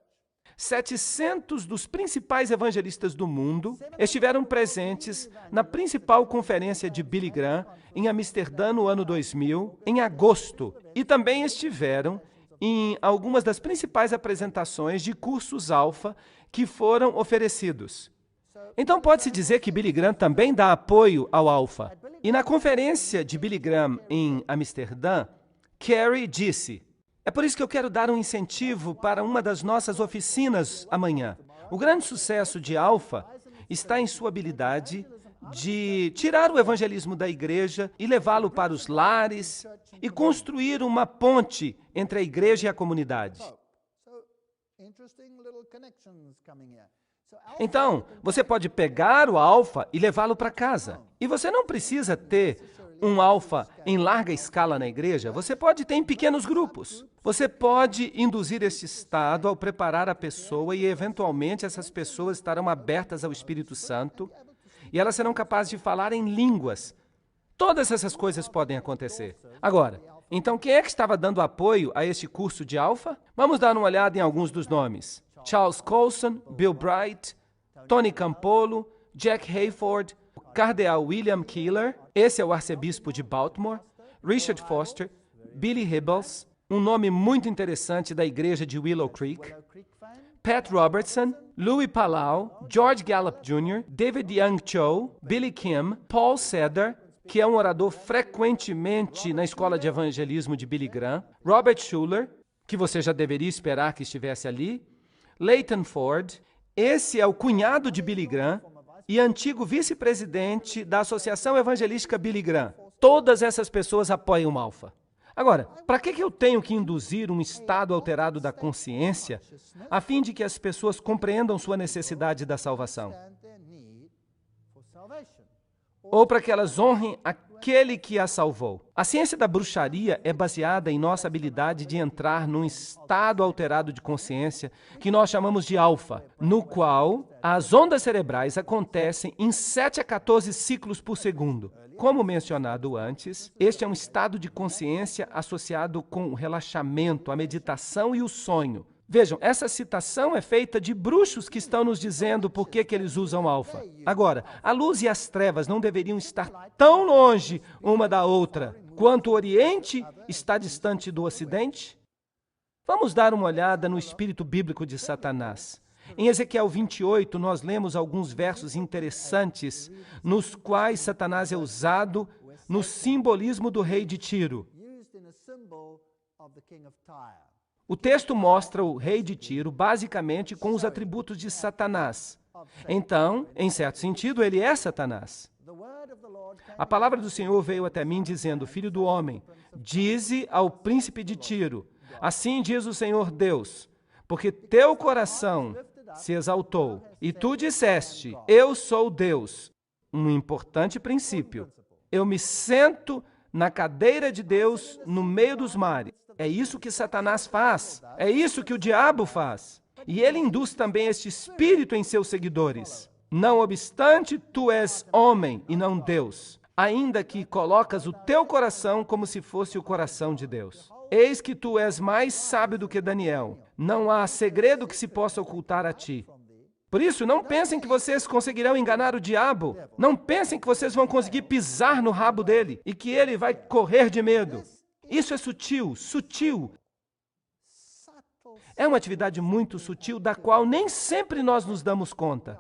700 dos principais evangelistas do mundo estiveram presentes na principal conferência de Billy Graham em Amsterdã no ano 2000, em agosto, e também estiveram em algumas das principais apresentações de cursos alfa que foram oferecidos. Então pode-se dizer que Billy Graham também dá apoio ao alfa. E na conferência de Billy Graham em Amsterdã, Carey disse: é por isso que eu quero dar um incentivo para uma das nossas oficinas amanhã. O grande sucesso de alfa está em sua habilidade de tirar o evangelismo da igreja e levá-lo para os lares e construir uma ponte entre a igreja e a comunidade. Então, você pode pegar o alfa e levá-lo para casa. E você não precisa ter um alfa em larga escala na igreja, você pode ter em pequenos grupos. Você pode induzir este estado ao preparar a pessoa e, eventualmente, essas pessoas estarão abertas ao Espírito Santo e elas serão capazes de falar em línguas. Todas essas coisas podem acontecer. Agora, então quem é que estava dando apoio a este curso de alfa? Vamos dar uma olhada em alguns dos nomes. Charles Colson, Bill Bright, Tony Campolo, Jack Hayford, Cardeal William Keeler, esse é o arcebispo de Baltimore, Richard Foster, Billy Hybels, um nome muito interessante da igreja de Willow Creek, Pat Robertson, Louis Palau, George Gallup Jr., David Young Cho, Billy Kim, Paul Seder, que é um orador frequentemente na escola de evangelismo de Billy Graham, Robert Schuller, que você já deveria esperar que estivesse ali, Leighton Ford, esse é o cunhado de Billy Graham e antigo vice-presidente da Associação Evangelística Billy Graham. Todas essas pessoas apoiam o Alfa. Agora, para que eu tenho que induzir um estado alterado da consciência a fim de que as pessoas compreendam sua necessidade da salvação? Ou para que elas honrem aquele que a salvou? A ciência da bruxaria é baseada em nossa habilidade de entrar num estado alterado de consciência que nós chamamos de alfa, no qual as ondas cerebrais acontecem em 7 a 14 ciclos por segundo. Como mencionado antes, este é um estado de consciência associado com o relaxamento, a meditação e o sonho. Vejam, essa citação é feita de bruxos que estão nos dizendo por que eles usam alfa. Agora, a luz e as trevas não deveriam estar tão longe uma da outra quanto o Oriente está distante do Ocidente? Vamos dar uma olhada no espírito bíblico de Satanás. Em Ezequiel 28, nós lemos alguns versos interessantes nos quais Satanás é usado no simbolismo do rei de Tiro. O texto mostra o rei de Tiro basicamente com os atributos de Satanás. Então, em certo sentido, ele é Satanás. A palavra do Senhor veio até mim dizendo: Filho do homem, dize ao príncipe de Tiro, assim diz o Senhor Deus, porque teu coração se exaltou, e tu disseste, eu sou Deus. Um importante princípio. Eu me sento na cadeira de Deus no meio dos mares. É isso que Satanás faz. É isso que o diabo faz. E ele induz também este espírito em seus seguidores. Não obstante, tu és homem e não Deus, ainda que colocas o teu coração como se fosse o coração de Deus. Eis que tu és mais sábio do que Daniel. Não há segredo que se possa ocultar a ti. Por isso, não pensem que vocês conseguirão enganar o diabo. Não pensem que vocês vão conseguir pisar no rabo dele e que ele vai correr de medo. Isso é sutil, sutil. É uma atividade muito sutil da qual nem sempre nós nos damos conta.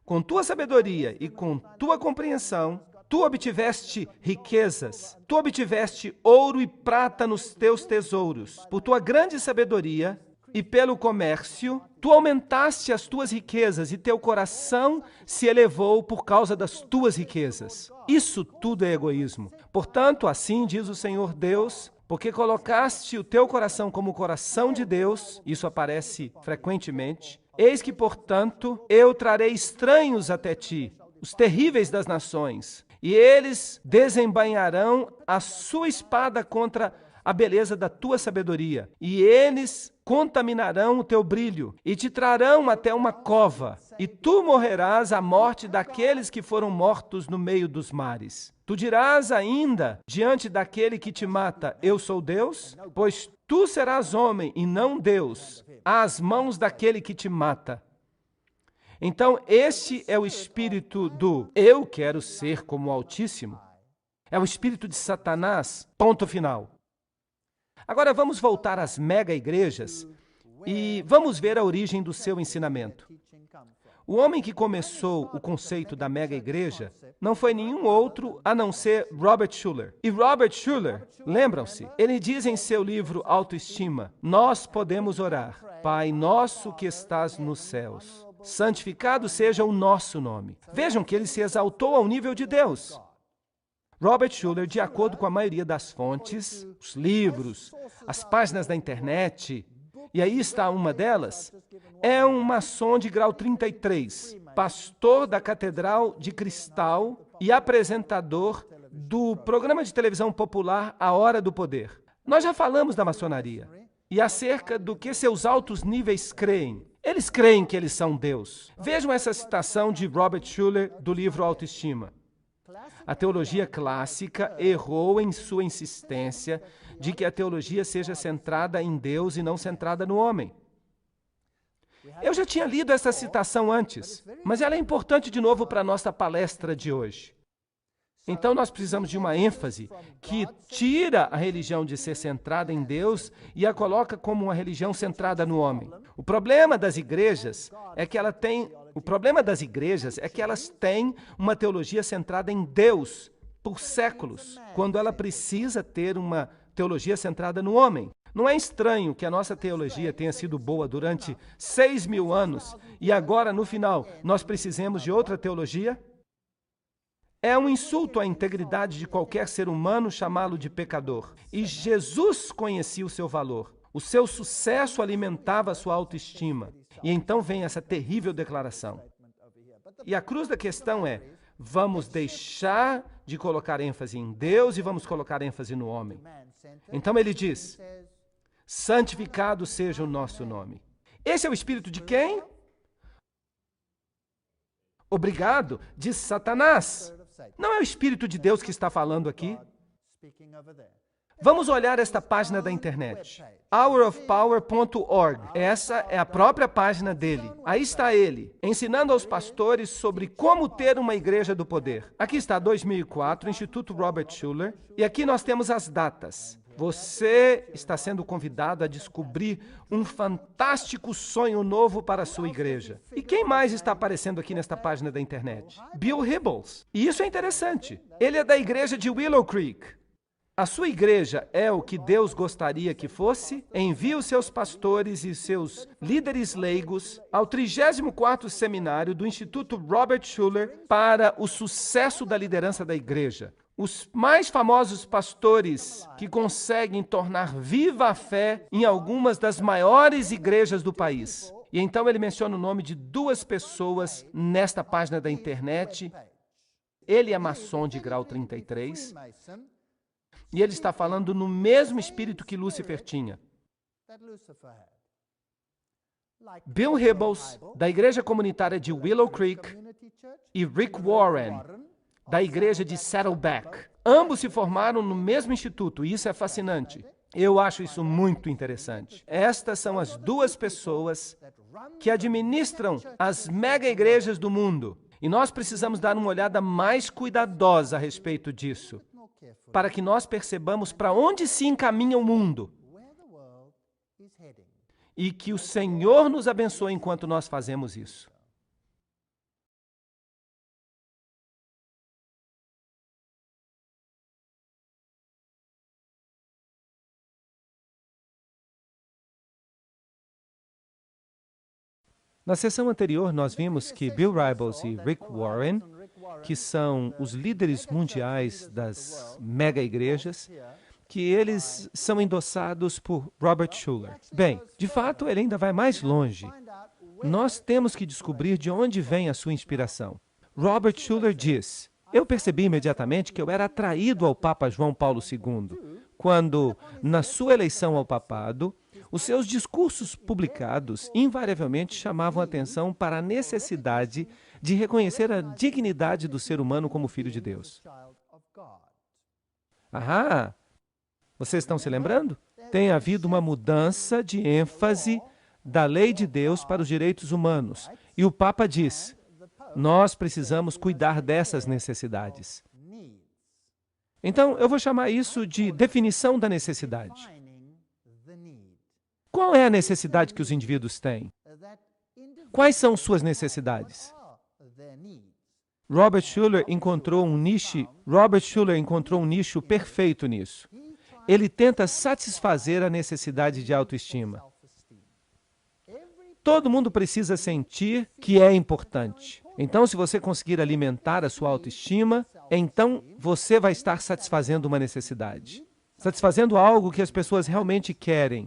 Com tua sabedoria e com tua compreensão, tu obtiveste riquezas, tu obtiveste ouro e prata nos teus tesouros. Por tua grande sabedoria e pelo comércio, tu aumentaste as tuas riquezas e teu coração se elevou por causa das tuas riquezas. Isso tudo é egoísmo. Portanto, assim diz o Senhor Deus, porque colocaste o teu coração como o coração de Deus, isso aparece frequentemente, eis que, portanto, eu trarei estranhos até ti, os terríveis das nações, e eles desembainharão a sua espada contra a beleza da tua sabedoria, e eles contaminarão o teu brilho, e te trarão até uma cova, e tu morrerás a morte daqueles que foram mortos no meio dos mares. Tu dirás ainda, diante daquele que te mata, eu sou Deus? Pois tu serás homem e não Deus, às mãos daquele que te mata. Então, este é o espírito do eu quero ser como o Altíssimo. É o espírito de Satanás, ponto final. Agora vamos voltar às mega-igrejas e vamos ver a origem do seu ensinamento. O homem que começou o conceito da mega-igreja não foi nenhum outro a não ser Robert Schuller. E Robert Schuller, lembram-se, ele diz em seu livro Autoestima, nós podemos orar, Pai nosso que estás nos céus, santificado seja o nosso nome. Vejam que ele se exaltou ao nível de Deus. Robert Schuller, de acordo com a maioria das fontes, os livros, as páginas da internet, e aí está uma delas, é um maçom de grau 33, pastor da Catedral de Cristal e apresentador do programa de televisão popular A Hora do Poder. Nós já falamos da maçonaria e acerca do que seus altos níveis creem. Eles creem que eles são Deus. Vejam essa citação de Robert Schuller do livro Autoestima. A teologia clássica errou em sua insistência de que a teologia seja centrada em Deus e não centrada no homem. Eu já tinha lido essa citação antes, mas ela é importante de novo para a nossa palestra de hoje. Então nós precisamos de uma ênfase que tira a religião de ser centrada em Deus e a coloca como uma religião centrada no homem. O problema das igrejas é que elas têm uma teologia centrada em Deus por séculos, quando ela precisa ter uma teologia centrada no homem. Não é estranho que a nossa teologia tenha sido boa durante 6.000 anos e agora, no final, nós precisemos de outra teologia? É um insulto à integridade de qualquer ser humano chamá-lo de pecador. E Jesus conhecia o seu valor. O seu sucesso alimentava a sua autoestima. E então vem essa terrível declaração. E a cruz da questão é, vamos deixar de colocar ênfase em Deus e vamos colocar ênfase no homem. Então ele diz, santificado seja o nosso nome. Esse é o espírito de quem? Obrigado, diz Satanás. Não é o Espírito de Deus que está falando aqui. Vamos olhar esta página da internet, hourofpower.org. Essa é a própria página dele. Aí está ele, ensinando aos pastores sobre como ter uma igreja do poder. Aqui está 2004, Instituto Robert Schuller, e aqui nós temos as datas. Você está sendo convidado a descobrir um fantástico sonho novo para a sua igreja. E quem mais está aparecendo aqui nesta página da internet? Bill Hybels. E isso é interessante. Ele é da igreja de Willow Creek. A sua igreja é o que Deus gostaria que fosse? Envie os seus pastores e seus líderes leigos ao 34º seminário do Instituto Robert Schuller para o sucesso da liderança da igreja. Os mais famosos pastores que conseguem tornar viva a fé em algumas das maiores igrejas do país. E então ele menciona o nome de 2 pessoas nesta página da internet. Ele é maçom de grau 33. E ele está falando no mesmo espírito que Lúcifer tinha. Bill Hybels, da igreja comunitária de Willow Creek, e Rick Warren, da igreja de Saddleback. Ambos se formaram no mesmo instituto, e isso é fascinante. Eu acho isso muito interessante. Estas são as 2 pessoas que administram as mega igrejas do mundo. E nós precisamos dar uma olhada mais cuidadosa a respeito disso, para que nós percebamos para onde se encaminha o mundo. E que o Senhor nos abençoe enquanto nós fazemos isso. Na sessão anterior, nós vimos que Bill Hybels e Rick Warren, que são os líderes mundiais das mega-igrejas, que eles são endossados por Robert Schuller. Bem, de fato, ele ainda vai mais longe. Nós temos que descobrir de onde vem a sua inspiração. Robert Schuller diz, eu percebi imediatamente que eu era atraído ao Papa João Paulo II, quando, na sua eleição ao papado, os seus discursos publicados invariavelmente chamavam atenção para a necessidade de reconhecer a dignidade do ser humano como filho de Deus. Ah, vocês estão se lembrando? Tem havido uma mudança de ênfase da lei de Deus para os direitos humanos. E o Papa diz, nós precisamos cuidar dessas necessidades. Então, eu vou chamar isso de definição da necessidade. Qual é a necessidade que os indivíduos têm? Quais são suas necessidades? Robert Schuller encontrou um nicho perfeito nisso. Ele tenta satisfazer a necessidade de autoestima. Todo mundo precisa sentir que é importante. Então, se você conseguir alimentar a sua autoestima, então você vai estar satisfazendo uma necessidade. Satisfazendo algo que as pessoas realmente querem.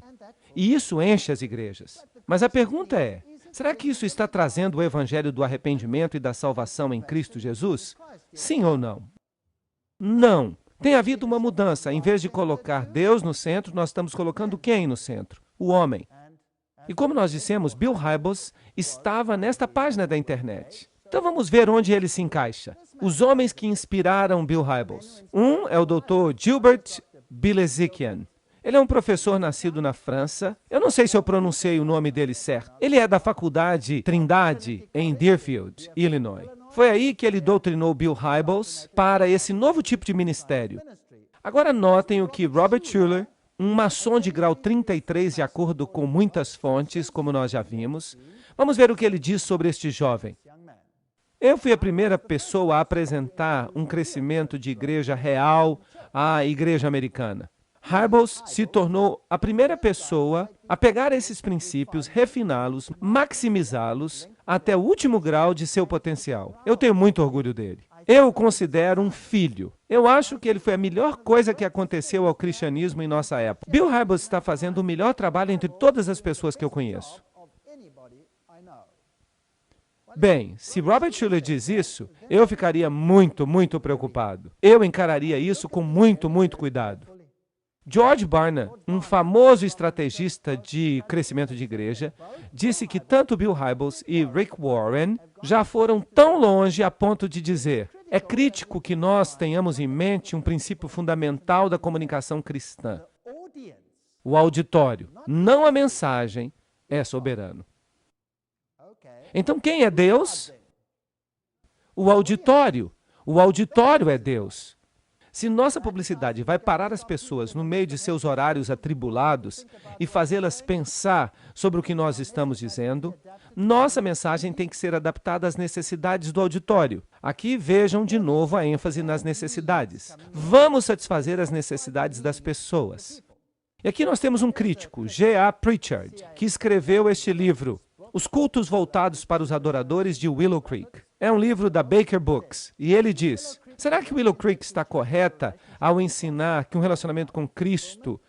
E isso enche as igrejas. Mas a pergunta é, será que isso está trazendo o evangelho do arrependimento e da salvação em Cristo Jesus? Sim ou não? Não. Tem havido uma mudança. Em vez de colocar Deus no centro, nós estamos colocando quem no centro? O homem. E como nós dissemos, Bill Hybels estava nesta página da internet. Então vamos ver onde ele se encaixa. Os homens que inspiraram Bill Hybels. Um é o Dr. Gilbert Bilezikian. Ele é um professor nascido na França. Eu não sei se eu pronunciei o nome dele certo. Ele é da Faculdade Trindade, em Deerfield, Illinois. Foi aí que ele doutrinou Bill Hybels para esse novo tipo de ministério. Agora notem o que Robert Schuller, um maçom de grau 33, de acordo com muitas fontes, como nós já vimos. Vamos ver o que ele diz sobre este jovem. Eu fui a primeira pessoa a apresentar um crescimento de igreja real à igreja americana. Hybels se tornou a primeira pessoa a pegar esses princípios, refiná-los, maximizá-los até o último grau de seu potencial. Eu tenho muito orgulho dele. Eu o considero um filho. Eu acho que ele foi a melhor coisa que aconteceu ao cristianismo em nossa época. Bill Hybels está fazendo o melhor trabalho entre todas as pessoas que eu conheço. Bem, se Robert Schuller diz isso, eu ficaria muito preocupado. Eu encararia isso com muito cuidado. George Barna, um famoso estrategista de crescimento de igreja, disse que tanto Bill Hybels e Rick Warren já foram tão longe a ponto de dizer: é crítico que nós tenhamos em mente um princípio fundamental da comunicação cristã. O auditório, não a mensagem, é soberano. Então quem é Deus? O auditório. O auditório é Deus. Se nossa publicidade vai parar as pessoas no meio de seus horários atribulados e fazê-las pensar sobre o que nós estamos dizendo, nossa mensagem tem que ser adaptada às necessidades do auditório. Aqui vejam de novo a ênfase nas necessidades. Vamos satisfazer as necessidades das pessoas. E aqui nós temos um crítico, G.A. Pritchard, que escreveu este livro, Os Cultos Voltados para os Adoradores de Willow Creek. É um livro da Baker Books, e ele diz: será que Willow Creek está correta ao ensinar que um relacionamento com Cristo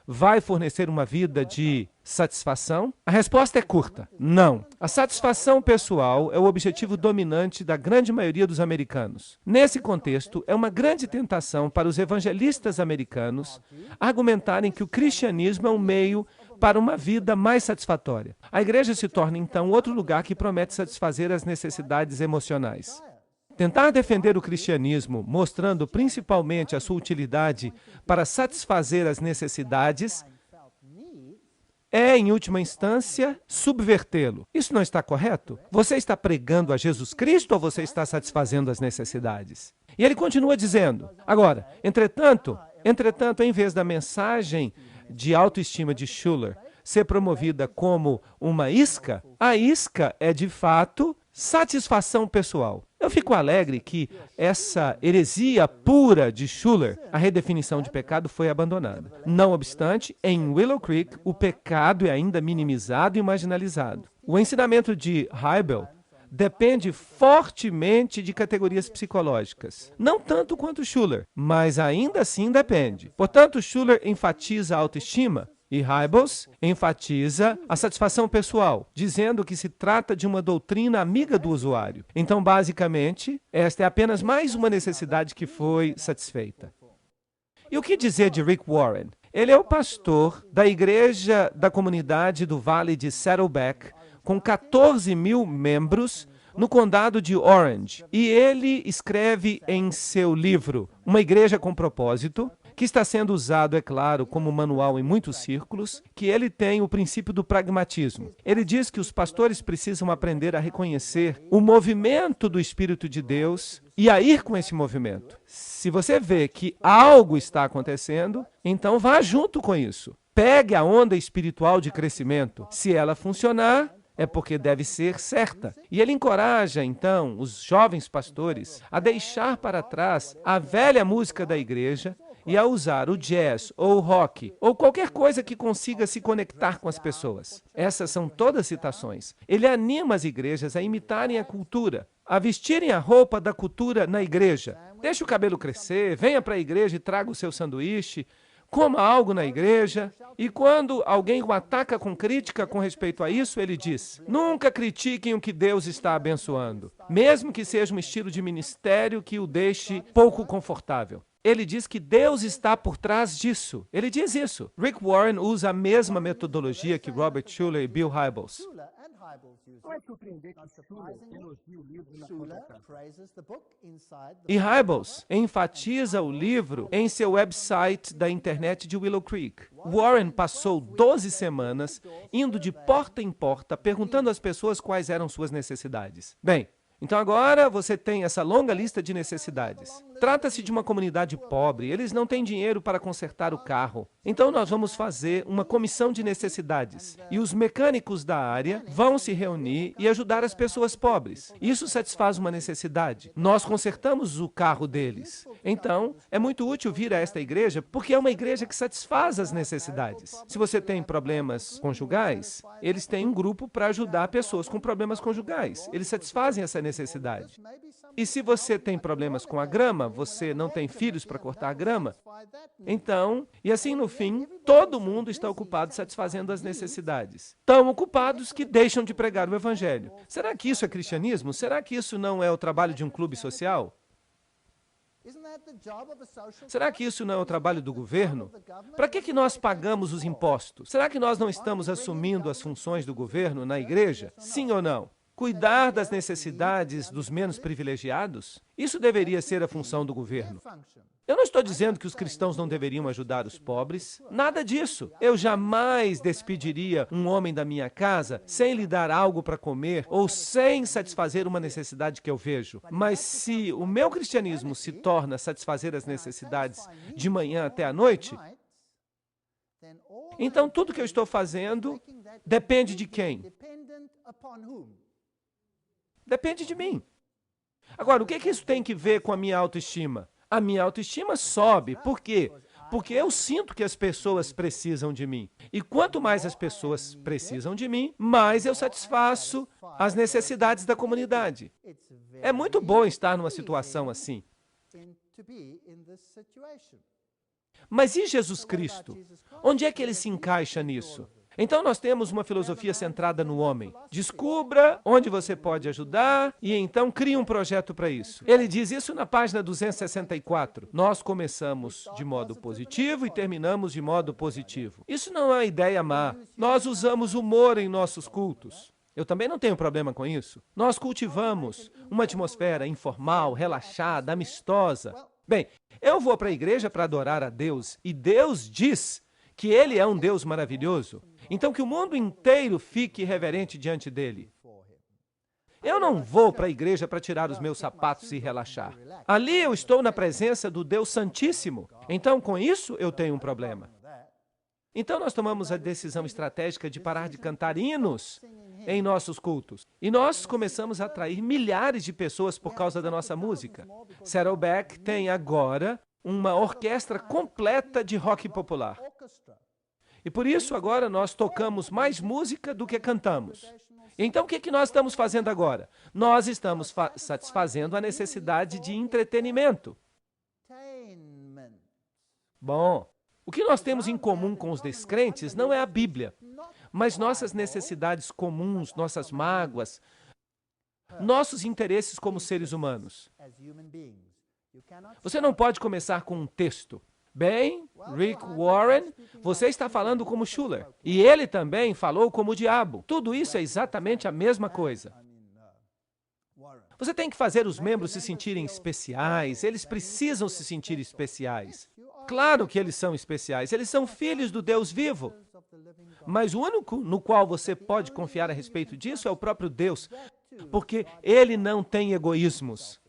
vai fornecer uma vida de satisfação? A resposta é curta: não. A satisfação pessoal é o objetivo dominante da grande maioria dos americanos. Nesse contexto, é uma grande tentação para os evangelistas americanos argumentarem que o cristianismo é um meio para uma vida mais satisfatória. A igreja se torna, então, outro lugar que promete satisfazer as necessidades emocionais. Tentar defender o cristianismo, mostrando principalmente a sua utilidade para satisfazer as necessidades, é, em última instância, subvertê-lo. Isso não está correto? Você está pregando a Jesus Cristo ou você está satisfazendo as necessidades? E ele continua dizendo: agora, entretanto, em vez da mensagem de autoestima de Schuller ser promovida como uma isca, a isca é, de fato, satisfação pessoal. Eu fico alegre que essa heresia pura de Schuller, a redefinição de pecado, foi abandonada. Não obstante, em Willow Creek, o pecado é ainda minimizado e marginalizado. O ensinamento de Hybels depende fortemente de categorias psicológicas. Não tanto quanto Schuller, mas ainda assim depende. Portanto, Schuller enfatiza a autoestima e Hybels enfatiza a satisfação pessoal, dizendo que se trata de uma doutrina amiga do usuário. Então, basicamente, esta é apenas mais uma necessidade que foi satisfeita. E o que dizer de Rick Warren? Ele é o pastor da igreja da comunidade do Vale de Saddleback, com 14 mil membros no condado de Orange. E ele escreve em seu livro Uma Igreja com Propósito, que está sendo usado, é claro, como manual em muitos círculos, que ele tem o princípio do pragmatismo. Ele diz que os pastores precisam aprender a reconhecer o movimento do Espírito de Deus e a ir com esse movimento. Se você vê que algo está acontecendo, então vá junto com isso. Pegue a onda espiritual de crescimento. Se ela funcionar, é porque deve ser certa. E ele encoraja, então, os jovens pastores a deixar para trás a velha música da igreja e a usar o jazz ou o rock ou qualquer coisa que consiga se conectar com as pessoas. Essas são todas citações. Ele anima as igrejas a imitarem a cultura, a vestirem a roupa da cultura na igreja. Deixe o cabelo crescer, venha para a igreja e traga o seu sanduíche, coma algo na igreja. E quando alguém o ataca com crítica com respeito a isso, ele diz: nunca critiquem o que Deus está abençoando, mesmo que seja um estilo de ministério que o deixe pouco confortável. Ele diz que Deus está por trás disso. Ele diz isso. Rick Warren usa a mesma metodologia que Robert Schuller e Bill Hybels. Não é surpreendente que Schuller elogie o livro na colocação. E Hybels enfatiza o livro em seu website da internet de Willow Creek. Warren passou 12 semanas indo de porta em porta perguntando às pessoas quais eram suas necessidades. Bem, Então agora você tem essa longa lista de necessidades. Trata-se de uma comunidade pobre, eles não têm dinheiro para consertar o carro. Então nós vamos fazer uma comissão de necessidades. E os mecânicos da área vão se reunir e ajudar as pessoas pobres. Isso satisfaz uma necessidade. Nós consertamos o carro deles. Então, é muito útil vir a esta igreja, porque é uma igreja que satisfaz as necessidades. Se você tem problemas conjugais, eles têm um grupo para ajudar pessoas com problemas conjugais. Eles satisfazem essa necessidade. E se você tem problemas com a grama, você não tem filhos para cortar a grama, então, e assim no fim, todo mundo está ocupado satisfazendo as necessidades. Tão ocupados que deixam de pregar o evangelho. Será que isso é cristianismo? Será que isso não é o trabalho de um clube social? Será que isso não é o trabalho do governo? Para que nós pagamos os impostos? Será que nós não estamos assumindo as funções do governo na igreja? Sim ou não? Cuidar das necessidades dos menos privilegiados? Isso deveria ser a função do governo. Eu não estou dizendo que os cristãos não deveriam ajudar os pobres. Nada disso. Eu jamais despediria um homem da minha casa sem lhe dar algo para comer ou sem satisfazer uma necessidade que eu vejo. Mas se o meu cristianismo se torna satisfazer as necessidades de manhã até a noite, então tudo que eu estou fazendo depende de quem? Depende de mim. Agora, o que isso tem que ver com a minha autoestima? A minha autoestima sobe. Por quê? Porque eu sinto que as pessoas precisam de mim. E quanto mais as pessoas precisam de mim, mais eu satisfaço as necessidades da comunidade. É muito bom estar numa situação assim. Mas e Jesus Cristo? Onde é que ele se encaixa nisso? Então nós temos uma filosofia centrada no homem. Descubra onde você pode ajudar e então crie um projeto para isso. Ele diz isso na página 264. Nós começamos de modo positivo e terminamos de modo positivo. Isso não é uma ideia má. Nós usamos humor em nossos cultos. Eu também não tenho problema com isso. Nós cultivamos uma atmosfera informal, relaxada, amistosa. Bem, eu vou para a igreja para adorar a Deus e Deus diz que Ele é um Deus maravilhoso. Então que o mundo inteiro fique reverente diante dele. Eu não vou para a igreja para tirar os meus sapatos e relaxar. Ali eu estou na presença do Deus Santíssimo. Então com isso eu tenho um problema. Então nós tomamos a decisão estratégica de parar de cantar hinos em nossos cultos. E nós começamos a atrair milhares de pessoas por causa da nossa música. Saddleback tem agora uma orquestra completa de rock popular. E por isso agora nós tocamos mais música do que cantamos. Então o que nós estamos fazendo agora? Nós estamos satisfazendo a necessidade de entretenimento. Bom, o que nós temos em comum com os descrentes não é a Bíblia, mas nossas necessidades comuns, nossas mágoas, nossos interesses como seres humanos. Você não pode começar com um texto. Bem, Rick Warren, você está falando como Schuller. E ele também falou como o diabo. Tudo isso é exatamente a mesma coisa. Você tem que fazer os membros se sentirem especiais. Eles precisam se sentir especiais. Claro que eles são especiais. Eles são filhos do Deus vivo. Mas o único no qual você pode confiar a respeito disso é o próprio Deus. Porque Ele não tem egoísmos.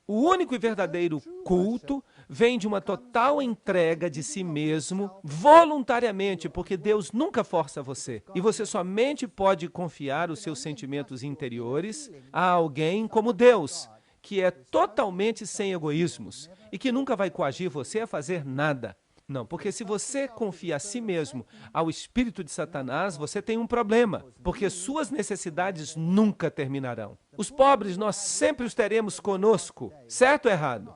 O único e verdadeiro culto vem de uma total entrega de si mesmo, voluntariamente, porque Deus nunca força você. E você somente pode confiar os seus sentimentos interiores a alguém como Deus, que é totalmente sem egoísmos e que nunca vai coagir você a fazer nada. Não, porque se você confia a si mesmo ao espírito de Satanás, você tem um problema, porque suas necessidades nunca terminarão. Os pobres, nós sempre os teremos conosco, certo ou errado?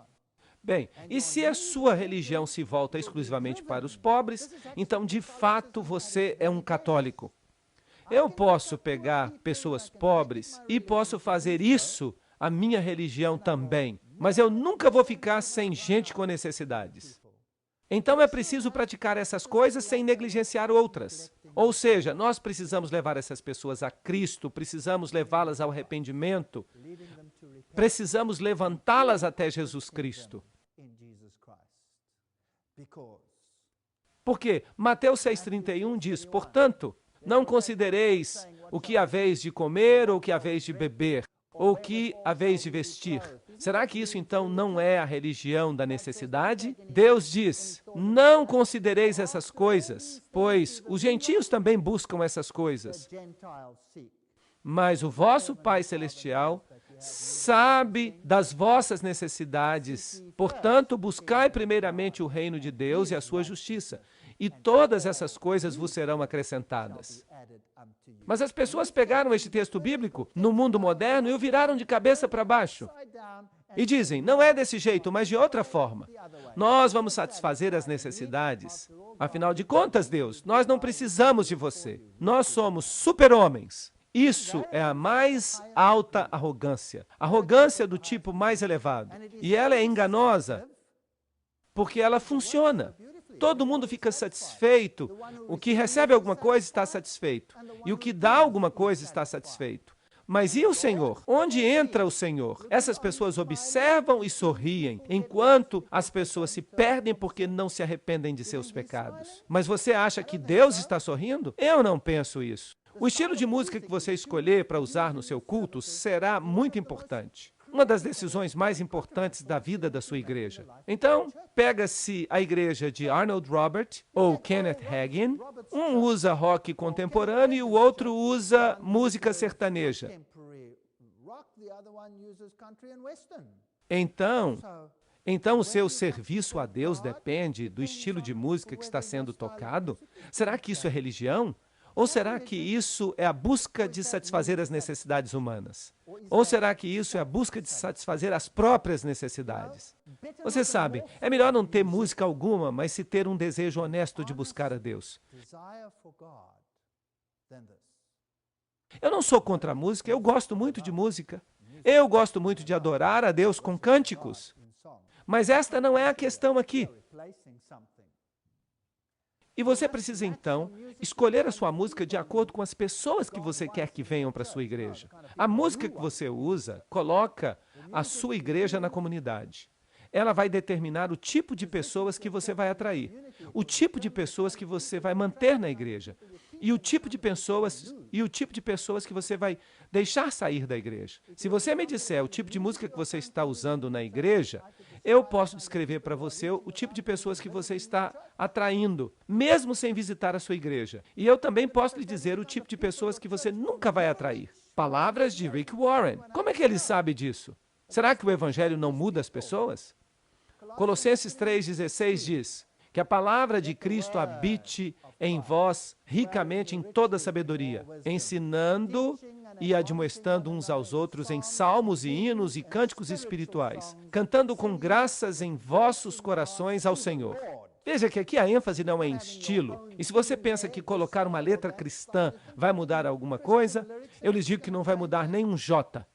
Bem, e se a sua religião se volta exclusivamente para os pobres, então, de fato, você é um católico. Eu posso pegar pessoas pobres e posso fazer isso a minha religião também, mas eu nunca vou ficar sem gente com necessidades. Então é preciso praticar essas coisas sem negligenciar outras. Ou seja, nós precisamos levar essas pessoas a Cristo, precisamos levá-las ao arrependimento, precisamos levantá-las até Jesus Cristo. Porque Mateus 6,31 diz, portanto, não considereis o que haveis de comer ou o que haveis de beber, Ou que haveis de vestir? Será que isso então não é a religião da necessidade? Deus diz, não considereis essas coisas, pois os gentios também buscam essas coisas. Mas o vosso Pai Celestial sabe das vossas necessidades. Portanto, buscai primeiramente o reino de Deus e a sua justiça, e todas essas coisas vos serão acrescentadas. Mas as pessoas pegaram este texto bíblico no mundo moderno e o viraram de cabeça para baixo. E dizem, não é desse jeito, mas de outra forma. Nós vamos satisfazer as necessidades. Afinal de contas, Deus, nós não precisamos de você. Nós somos super-homens. Isso é a mais alta arrogância. Arrogância do tipo mais elevado. E ela é enganosa porque ela funciona. Todo mundo fica satisfeito. O que recebe alguma coisa está satisfeito. E o que dá alguma coisa está satisfeito. Mas e o Senhor? Onde entra o Senhor? Essas pessoas observam e sorriem, enquanto as pessoas se perdem porque não se arrependem de seus pecados. Mas você acha que Deus está sorrindo? Eu não penso isso. O estilo de música que você escolher para usar no seu culto será muito importante. Uma das decisões mais importantes da vida da sua igreja. Então, pega-se a igreja de Arnold Robert ou Kenneth Hagin. Um usa rock contemporâneo e o outro usa música sertaneja. Então o seu serviço a Deus depende do estilo de música que está sendo tocado? Será que isso é religião? Ou será que isso é a busca de satisfazer as necessidades humanas? Ou será que isso é a busca de satisfazer as próprias necessidades? Você sabe, é melhor não ter música alguma, mas se ter um desejo honesto de buscar a Deus. Eu não sou contra a música, eu gosto muito de música. Eu gosto muito de adorar a Deus com cânticos. Mas esta não é a questão aqui. E você precisa, então, escolher a sua música de acordo com as pessoas que você quer que venham para a sua igreja. A música que você usa coloca a sua igreja na comunidade. Ela vai determinar o tipo de pessoas que você vai atrair, o tipo de pessoas que você vai manter na igreja, e o tipo de pessoas que você vai deixar sair da igreja. Se você me disser o tipo de música que você está usando na igreja, eu posso descrever para você o tipo de pessoas que você está atraindo, mesmo sem visitar a sua igreja. E eu também posso lhe dizer o tipo de pessoas que você nunca vai atrair. Palavras de Rick Warren. Como é que ele sabe disso? Será que o evangelho não muda as pessoas? Colossenses 3,16 diz que a palavra de Cristo habite em vós ricamente em toda sabedoria, ensinando e admoestando uns aos outros em salmos e hinos e cânticos espirituais, cantando com graças em vossos corações ao Senhor. Veja que aqui a ênfase não é em estilo. E se você pensa que colocar uma letra cristã vai mudar alguma coisa, eu lhes digo que não vai mudar nem um jota.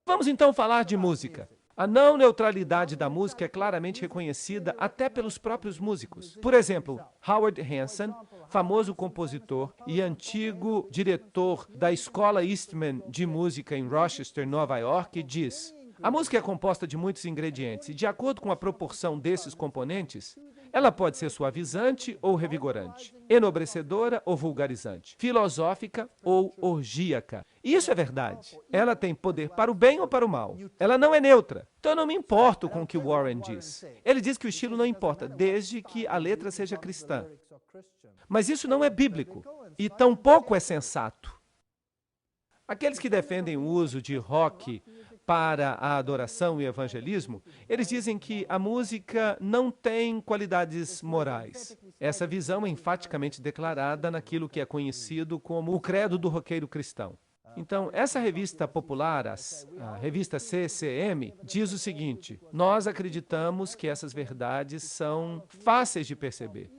Vamos então falar de música. A não neutralidade da música é claramente reconhecida até pelos próprios músicos. Por exemplo, Howard Hanson, famoso compositor e antigo diretor da Escola Eastman de Música em Rochester, Nova York, diz: a música é composta de muitos ingredientes e, de acordo com a proporção desses componentes, ela pode ser suavizante ou revigorante, enobrecedora ou vulgarizante, filosófica ou orgíaca. E isso é verdade. Ela tem poder para o bem ou para o mal. Ela não é neutra. Então eu não me importo com o que Warren diz. Ele diz que o estilo não importa, desde que a letra seja cristã. Mas isso não é bíblico e tampouco é sensato. Aqueles que defendem o uso de rock para a adoração e evangelismo, eles dizem que a música não tem qualidades morais. Essa visão é enfaticamente declarada naquilo que é conhecido como o credo do roqueiro cristão. Então, essa revista popular, a revista CCM, diz o seguinte: nós acreditamos que essas verdades são fáceis de perceber,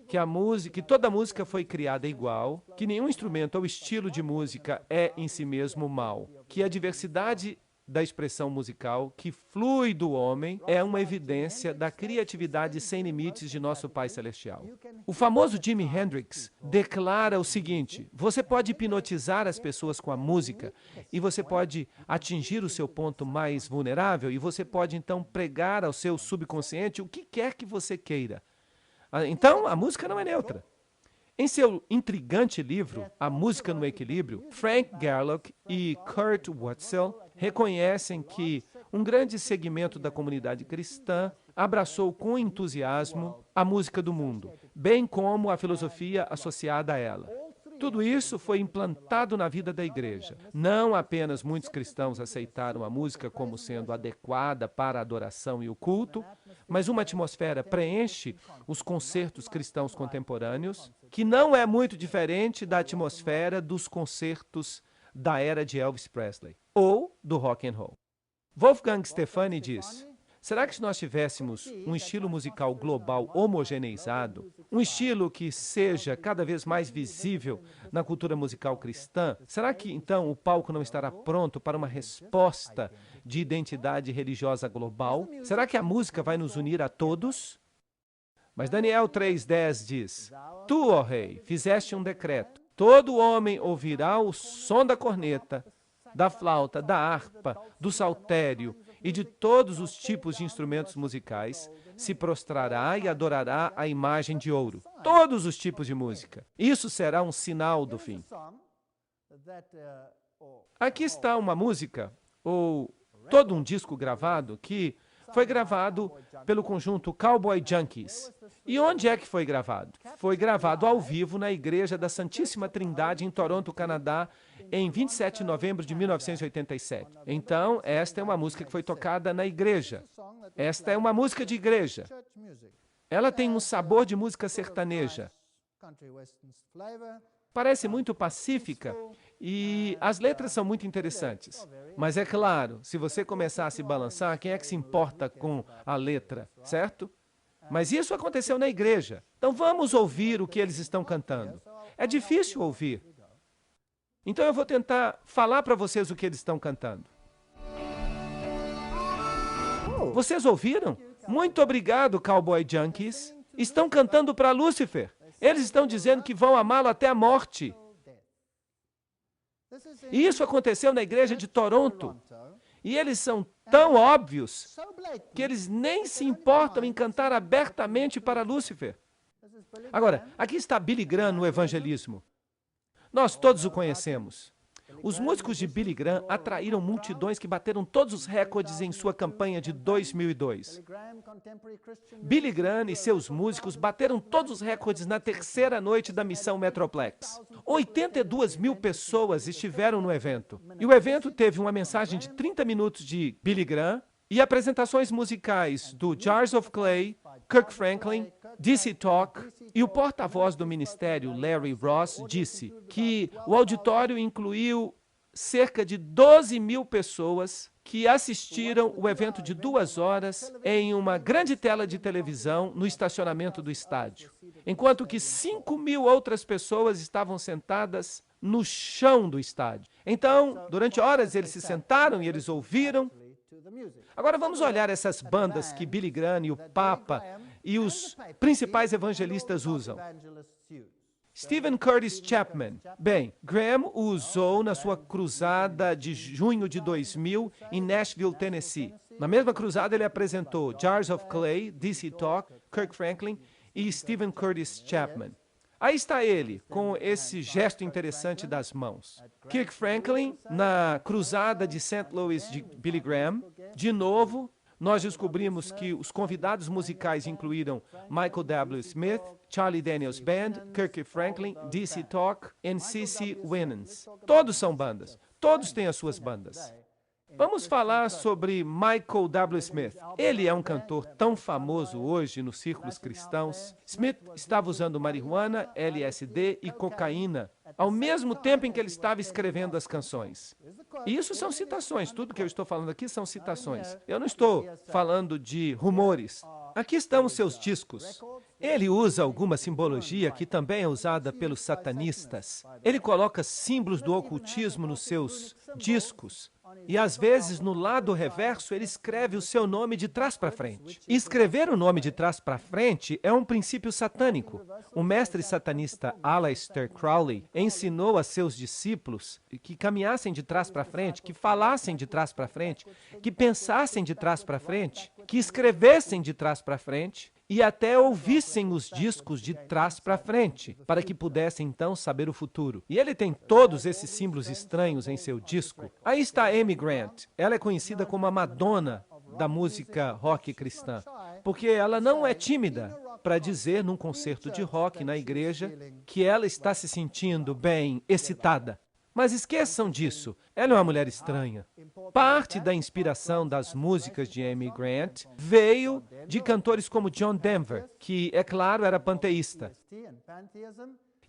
que toda música foi criada igual, que nenhum instrumento ou estilo de música é em si mesmo mau, que a diversidade da expressão musical que flui do homem é uma evidência da criatividade sem limites de nosso Pai Celestial. O famoso Jimi Hendrix declara o seguinte: você pode hipnotizar as pessoas com a música e você pode atingir o seu ponto mais vulnerável e você pode então pregar ao seu subconsciente o que quer que você queira. Então, a música não é neutra. Em seu intrigante livro, A Música no Equilíbrio, Frank Gerlach e Kurt Wurzel reconhecem que um grande segmento da comunidade cristã abraçou com entusiasmo a música do mundo, bem como a filosofia associada a ela. Tudo isso foi implantado na vida da igreja. Não apenas muitos cristãos aceitaram a música como sendo adequada para a adoração e o culto, mas uma atmosfera preenche os concertos cristãos contemporâneos, que não é muito diferente da atmosfera dos concertos da era de Elvis Presley ou do rock and roll. Wolfgang Stefani diz: será que se nós tivéssemos um estilo musical global homogeneizado, um estilo que seja cada vez mais visível na cultura musical cristã, será que então o palco não estará pronto para uma resposta de identidade religiosa global? Será que a música vai nos unir a todos? Mas Daniel 3:10 diz: tu, ó rei, fizeste um decreto. Todo homem ouvirá o som da corneta, da flauta, da harpa, do saltério e de todos os tipos de instrumentos musicais, se prostrará e adorará a imagem de ouro. Todos os tipos de música. Isso será um sinal do fim. Aqui está uma música, ou todo um disco gravado, que foi gravado pelo conjunto Cowboy Junkies. E onde é que foi gravado? Foi gravado ao vivo na Igreja da Santíssima Trindade, em Toronto, Canadá, em 27 de novembro de 1987. Então, esta é uma música que foi tocada na igreja. Esta é uma música de igreja. Ela tem um sabor de música sertaneja. Parece muito pacífica e as letras são muito interessantes. Mas é claro, se você começar a se balançar, quem é que se importa com a letra, certo? Mas isso aconteceu na igreja. Então vamos ouvir o que eles estão cantando. É difícil ouvir. Então eu vou tentar falar para vocês o que eles estão cantando. Vocês ouviram? Muito obrigado, Cowboy Junkies. Estão cantando para Lúcifer. Eles estão dizendo que vão amá-lo até a morte. E isso aconteceu na igreja de Toronto. E eles são tão óbvios que eles nem se importam em cantar abertamente para Lúcifer. Agora, aqui está Billy Graham no evangelismo. Nós todos o conhecemos. Os músicos de Billy Graham atraíram multidões que bateram todos os recordes em sua campanha de 2002. Billy Graham e seus músicos bateram todos os recordes na terceira noite da missão Metroplex. 82 mil pessoas estiveram no evento. E o evento teve uma mensagem de 30 minutos de Billy Graham e apresentações musicais do Jars of Clay, Kirk Franklin, DC Talk, e o porta-voz do ministério, Larry Ross, disse que o auditório incluiu cerca de 12 mil pessoas que assistiram o evento de 2 horas em uma grande tela de televisão no estacionamento do estádio, enquanto que 5 mil outras pessoas estavam sentadas no chão do estádio. Então, durante horas, eles se sentaram e eles ouviram. Agora vamos olhar essas bandas que Billy Graham e o Papa e os principais evangelistas usam. Stephen Curtis Chapman. Bem, Graham o usou na sua cruzada de junho de 2000 em Nashville, Tennessee. Na mesma cruzada ele apresentou Jars of Clay, DC Talk, Kirk Franklin e Stephen Curtis Chapman. Aí está ele, com esse gesto interessante das mãos. Kirk Franklin, na cruzada de St. Louis de Billy Graham. De novo, nós descobrimos que os convidados musicais incluíram Michael W. Smith, Charlie Daniels Band, Kirk Franklin, DC Talk e C.C. Winans. Todos são bandas. Todos têm as suas bandas. Vamos falar sobre Michael W. Smith. Ele é um cantor tão famoso hoje nos círculos cristãos. Smith estava usando marihuana, LSD e cocaína ao mesmo tempo em que ele estava escrevendo as canções. E isso são citações. Tudo que eu estou falando aqui são citações. Eu não estou falando de rumores. Aqui estão os seus discos. Ele usa alguma simbologia que também é usada pelos satanistas. Ele coloca símbolos do ocultismo nos seus discos. E às vezes, no lado reverso, ele escreve o seu nome de trás para frente. E escrever o nome de trás para frente é um princípio satânico. O mestre satanista Aleister Crowley ensinou a seus discípulos que caminhassem de trás para frente, que falassem de trás para frente, que pensassem de trás para frente, que escrevessem de trás para frente e até ouvissem os discos de trás para frente, para que pudessem então saber o futuro. E ele tem todos esses símbolos estranhos em seu disco. Aí está Amy Grant. Ela é conhecida como a Madonna da música rock cristã, porque ela não é tímida para dizer num concerto de rock na igreja que ela está se sentindo bem excitada. Mas esqueçam disso, ela é uma mulher estranha. Parte da inspiração das músicas de Amy Grant veio de cantores como John Denver, que, é claro, era panteísta.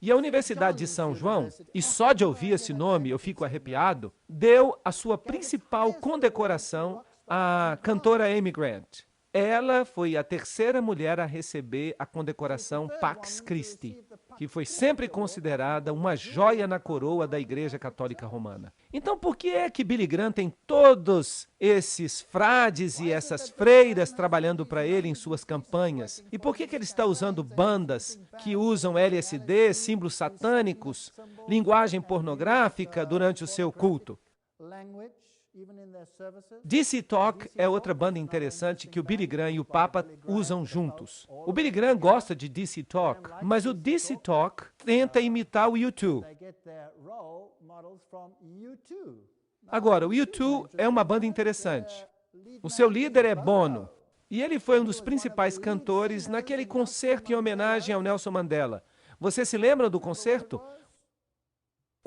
E a Universidade de São João, e só de ouvir esse nome eu fico arrepiado, deu a sua principal condecoração à cantora Amy Grant. Ela foi a terceira mulher a receber a condecoração Pax Christi, que foi sempre considerada uma joia na coroa da Igreja Católica Romana. Então, por que é que Billy Graham tem todos esses frades e essas freiras trabalhando para ele em suas campanhas? E por que ele está usando bandas que usam LSD, símbolos satânicos, linguagem pornográfica durante o seu culto? DC Talk é outra banda interessante que o Billy Graham e o Papa usam juntos. O Billy Graham gosta de DC Talk, mas o DC Talk tenta imitar o U2. Agora, o U2 é uma banda interessante. O seu líder é Bono, e ele foi um dos principais cantores naquele concerto em homenagem ao Nelson Mandela. Você se lembra do concerto?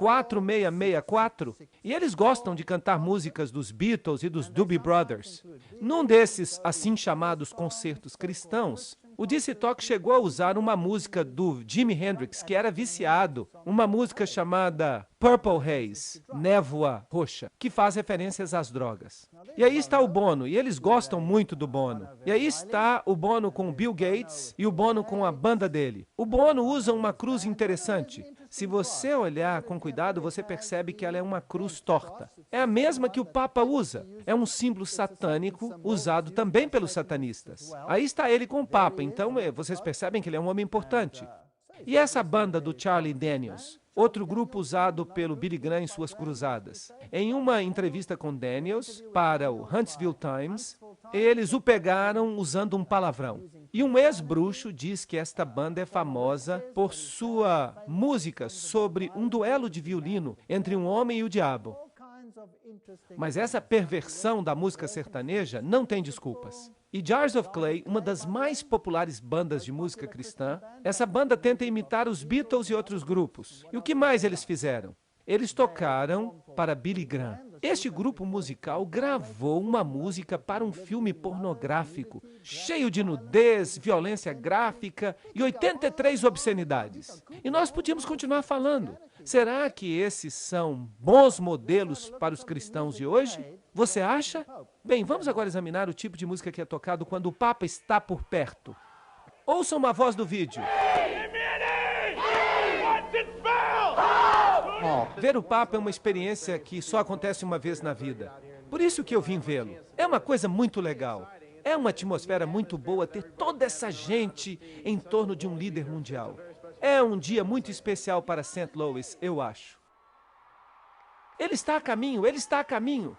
4664, e eles gostam de cantar músicas dos Beatles e dos Doobie Brothers. Num desses, assim chamados concertos cristãos, o DC Talk chegou a usar uma música do Jimi Hendrix, que era viciado, uma música chamada Purple Haze, Névoa Roxa, que faz referências às drogas. E aí está o Bono, e eles gostam muito do Bono. E aí está o Bono com o Bill Gates e o Bono com a banda dele. O Bono usa uma cruz interessante. Se você olhar com cuidado, você percebe que ela é uma cruz torta. É a mesma que o Papa usa. É um símbolo satânico usado também pelos satanistas. Aí está ele com o Papa, então vocês percebem que ele é um homem importante. E essa banda do Charlie Daniels? Outro grupo usado pelo Billy Graham em suas cruzadas. Em uma entrevista com Daniels, para o Huntsville Times, eles o pegaram usando um palavrão. E um ex-bruxo diz que esta banda é famosa por sua música sobre um duelo de violino entre um homem e o diabo. Mas essa perversão da música sertaneja não tem desculpas. E Jars of Clay, uma das mais populares bandas de música cristã, essa banda tenta imitar os Beatles e outros grupos. E o que mais eles fizeram? Eles tocaram para Billy Graham. Este grupo musical gravou uma música para um filme pornográfico, cheio de nudez, violência gráfica e 83 obscenidades. E nós podíamos continuar falando. Será que esses são bons modelos para os cristãos de hoje? Você acha? Bem, vamos agora examinar o tipo de música que é tocado quando o Papa está por perto. Ouçam uma voz do vídeo. Ver o Papa é uma experiência que só acontece uma vez na vida. Por isso que eu vim vê-lo. É uma coisa muito legal. É uma atmosfera muito boa ter toda essa gente em torno de um líder mundial. É um dia muito especial para St. Louis, eu acho. Ele está a caminho, ele está a caminho.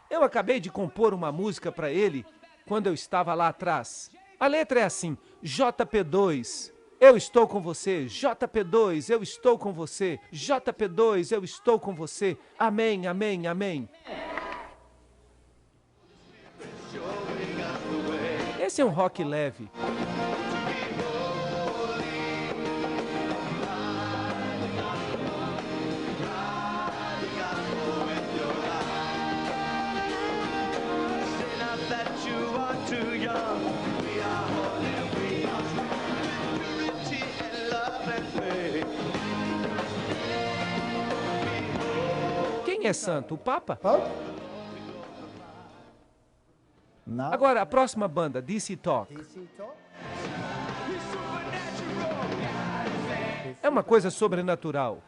Eu acabei de compor uma música para ele quando eu estava lá atrás. A letra é assim: JP2, eu estou com você. JP2, eu estou com você. JP2, eu estou com você. Amém, amém, amém. Esse é um rock leve. Quem é santo? O Papa? Agora, a próxima banda, DC Talk. É uma coisa sobrenatural.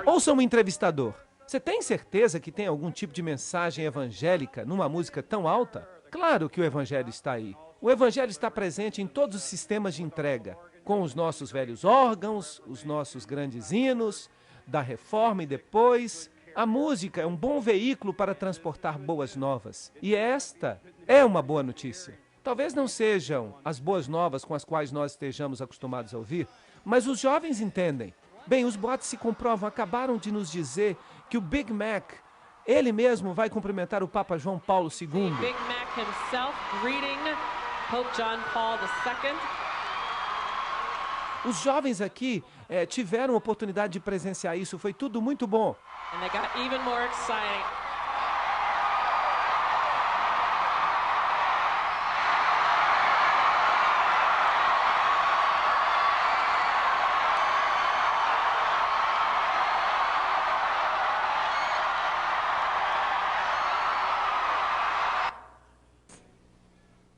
Ouça um entrevistador. Você tem certeza que tem algum tipo de mensagem evangélica numa música tão alta? Claro que o evangelho está aí. O evangelho está presente em todos os sistemas de entrega, com os nossos velhos órgãos, os nossos grandes hinos, da reforma e depois, A música é um bom veículo para transportar boas novas. E esta é uma boa notícia. Talvez não sejam as boas novas com as quais nós estejamos acostumados a ouvir, mas os jovens entendem. Bem, os boatos se comprovam. Acabaram de nos dizer que o Big Mac, ele mesmo vai cumprimentar o Papa João Paulo II. Big Mac himself greeting Pope John Paul II. Os jovens aqui tiveram a oportunidade de presenciar isso. Foi tudo muito bom. And they got even more exciting.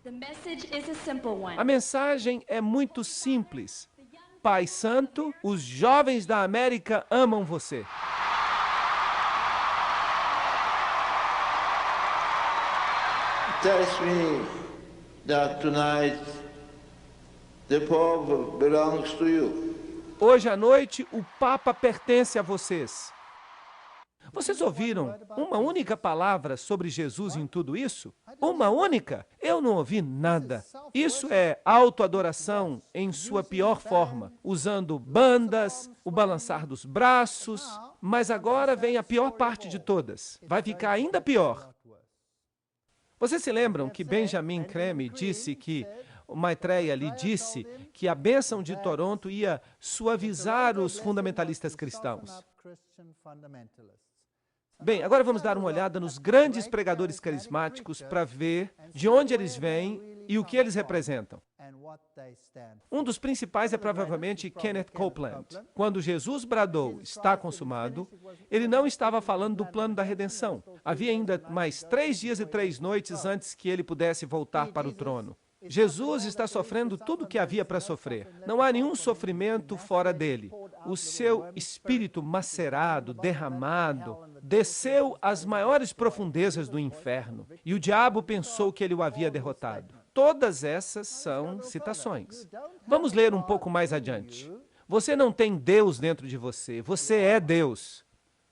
The message is a simple one. A mensagem é muito simples. Pai Santo, os jovens da América amam você. Tells me that tonight the Pope belongs to you. Hoje à noite, o Papa pertence a vocês. Vocês ouviram uma única palavra sobre Jesus em tudo isso? Uma única? Eu não ouvi nada. Isso é autoadoração em sua pior forma, usando bandas, o balançar dos braços, mas agora vem a pior parte de todas. Vai ficar ainda pior. Vocês se lembram que Benjamin Creme disse que Maitreya lhe disse que a bênção de Toronto ia suavizar os fundamentalistas cristãos. Bem, agora vamos dar uma olhada nos grandes pregadores carismáticos para ver de onde eles vêm e o que eles representam. Um dos principais é provavelmente Kenneth Copeland. Quando Jesus bradou, "Está consumado", ele não estava falando do plano da redenção. Havia ainda mais 3 dias e 3 noites antes que ele pudesse voltar para o trono. Jesus está sofrendo tudo o que havia para sofrer. Não há nenhum sofrimento fora dele. O seu espírito macerado, derramado, desceu às maiores profundezas do inferno. E o diabo pensou que ele o havia derrotado. Todas essas são citações. Vamos ler um pouco mais adiante. Você não tem Deus dentro de você. Você é Deus.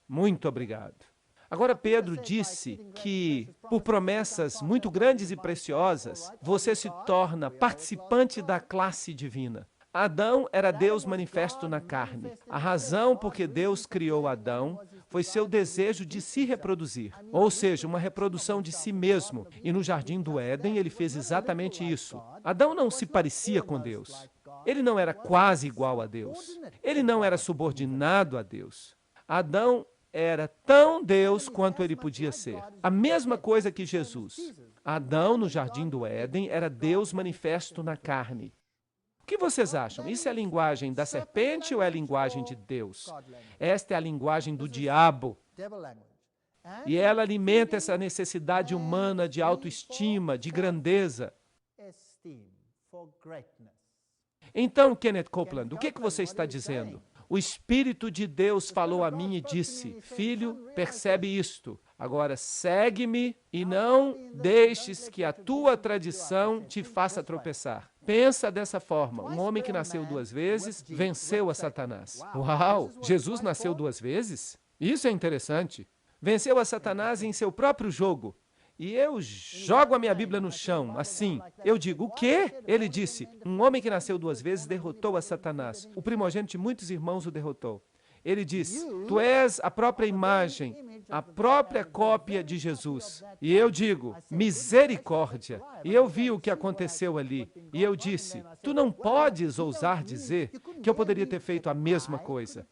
Muito obrigado. Agora Pedro disse que, por promessas muito grandes e preciosas, você se torna participante da classe divina. Adão era Deus manifesto na carne. A razão por que Deus criou Adão foi seu desejo de se reproduzir, ou seja, uma reprodução de si mesmo. E no Jardim do Éden ele fez exatamente isso. Adão não se parecia com Deus. Ele não era quase igual a Deus. Ele não era subordinado a Deus. Adão era tão Deus quanto ele podia ser. A mesma coisa que Jesus. Adão, no Jardim do Éden, era Deus manifesto na carne. O que vocês acham? Isso é a linguagem da serpente ou é a linguagem de Deus? Esta é a linguagem do diabo. E ela alimenta essa necessidade humana de autoestima, de grandeza. Então, Kenneth Copeland, o que você está dizendo? O Espírito de Deus falou a mim e disse: "Filho, percebe isto. Agora segue-me e não deixes que a tua tradição te faça tropeçar." Pensa dessa forma. Um homem que nasceu 2 vezes venceu a Satanás. Uau! Jesus nasceu 2 vezes? Isso é interessante. Venceu a Satanás em seu próprio jogo. E eu jogo a minha Bíblia no chão, assim. Eu digo, o quê? Ele disse, um homem que nasceu 2 vezes derrotou a Satanás. O primogênito de muitos irmãos o derrotou. Ele diz, tu és a própria imagem, a própria cópia de Jesus. E eu digo, misericórdia. E eu vi o que aconteceu ali. E eu disse, tu não podes ousar dizer que eu poderia ter feito a mesma coisa.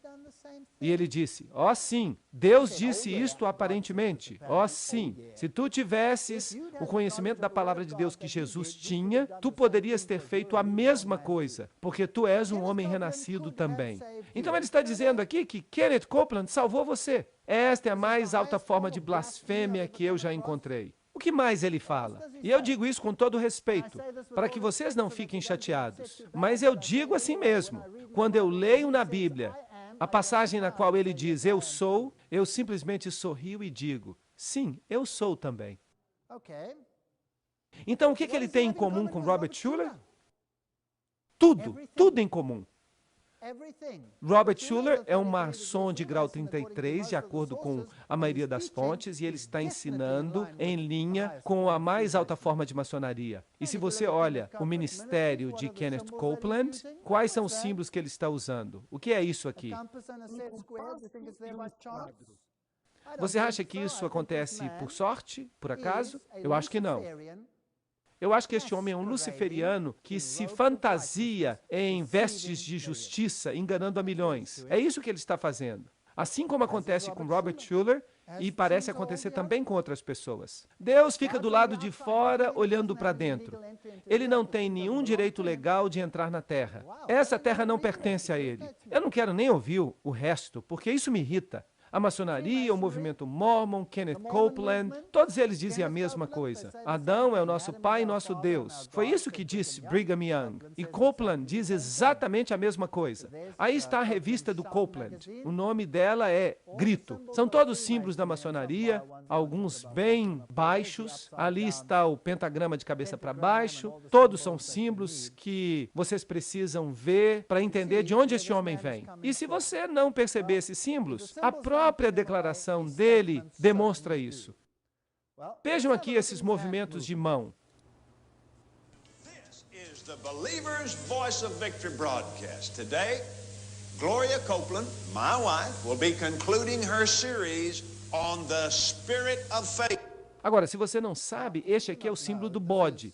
E ele disse, ó sim, Deus disse isto aparentemente, ó sim, se tu tivesses o conhecimento da palavra de Deus que Jesus tinha, tu poderias ter feito a mesma coisa, porque tu és um homem renascido também. Então ele está dizendo aqui que Kenneth Copeland salvou você. Esta é a mais alta forma de blasfêmia que eu já encontrei. O que mais ele fala? E eu digo isso com todo respeito, para que vocês não fiquem chateados. Mas eu digo assim mesmo, quando eu leio na Bíblia a passagem na qual ele diz, eu sou, eu simplesmente sorrio e digo, sim, eu sou também. Então, o que ele tem em comum com Robert Schuller? Tudo em comum. Robert Schuller é um maçom de grau 33, de acordo com a maioria das fontes, e ele está ensinando em linha com a mais alta forma de maçonaria. E se você olha o ministério de Kenneth Copeland, quais são os símbolos que ele está usando? O que é isso aqui? Você acha que isso acontece por sorte, por acaso? Eu acho que não. Eu acho que este homem é um luciferiano que se fantasia em vestes de justiça, enganando a milhões. É isso que ele está fazendo. Assim como acontece com Robert Schuller, e parece acontecer também com outras pessoas. Deus fica do lado de fora, olhando para dentro. Ele não tem nenhum direito legal de entrar na terra. Essa terra não pertence a ele. Eu não quero nem ouvir o resto, porque isso me irrita. A maçonaria, o movimento Mormon, Kenneth Copeland, todos eles dizem a mesma coisa. Adão é o nosso pai e nosso Deus. Foi isso que disse Brigham Young. E Copeland diz exatamente a mesma coisa. Aí está a revista do Copeland. O nome dela é Grito. São todos símbolos da maçonaria, alguns bem baixos. Ali está o pentagrama de cabeça para baixo. Todos são símbolos que vocês precisam ver para entender de onde este homem vem. E se você não perceber esses símbolos, a própria declaração dele demonstra isso. Vejam aqui esses movimentos de mão. This is the Believer's Voice of Victory broadcast. Today, Gloria Copeland, my wife, will be concluding her series on the Spirit of Faith. Agora, se você não sabe, este aqui é o símbolo do bode,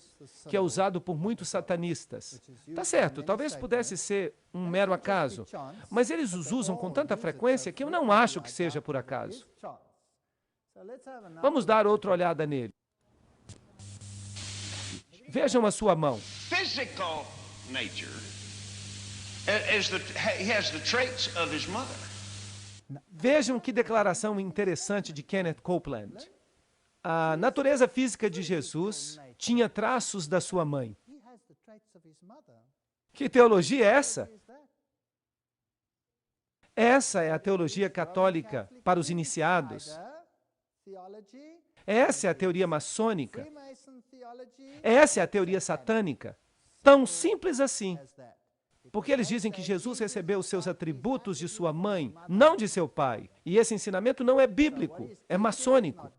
que é usado por muitos satanistas. Tá certo, talvez pudesse ser um mero acaso, mas eles os usam com tanta frequência que eu não acho que seja por acaso. Vamos dar outra olhada nele. Vejam a sua mão. Physical nature he has the traits of his mother. Vejam que declaração interessante de Kenneth Copeland. A natureza física de Jesus tinha traços da sua mãe. Que teologia é essa? Essa é a teologia católica para os iniciados. Essa é a teoria maçônica. Essa é a teoria satânica. Tão simples assim. Porque eles dizem que Jesus recebeu os seus atributos de sua mãe, não de seu pai. E esse ensinamento não é bíblico, é maçônico.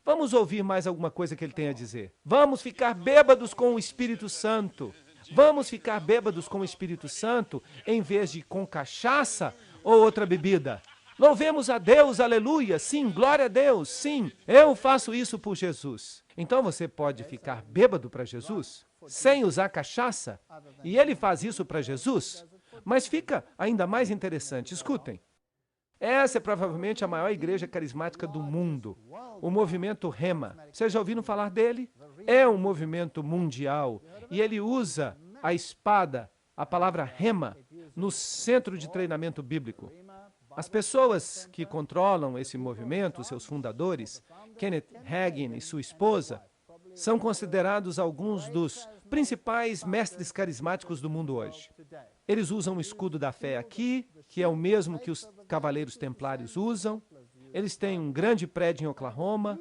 Vamos ouvir mais alguma coisa que ele tem a dizer. Vamos ficar bêbados com o Espírito Santo. Vamos ficar bêbados com o Espírito Santo em vez de com cachaça ou outra bebida. Louvemos a Deus, aleluia. Sim, glória a Deus. Sim, eu faço isso por Jesus. Então você pode ficar bêbado para Jesus, sem usar cachaça, e ele faz isso para Jesus. Mas fica ainda mais interessante. Escutem. Essa é provavelmente a maior igreja carismática do mundo, o movimento Rema. Vocês já ouviram falar dele? É um movimento mundial e ele usa a espada, a palavra Rema, no centro de treinamento bíblico. As pessoas que controlam esse movimento, seus fundadores, Kenneth Hagin e sua esposa, são considerados alguns dos principais mestres carismáticos do mundo hoje. Eles usam o escudo da fé aqui, que é o mesmo que os cavaleiros templários usam. Eles têm um grande prédio em Oklahoma.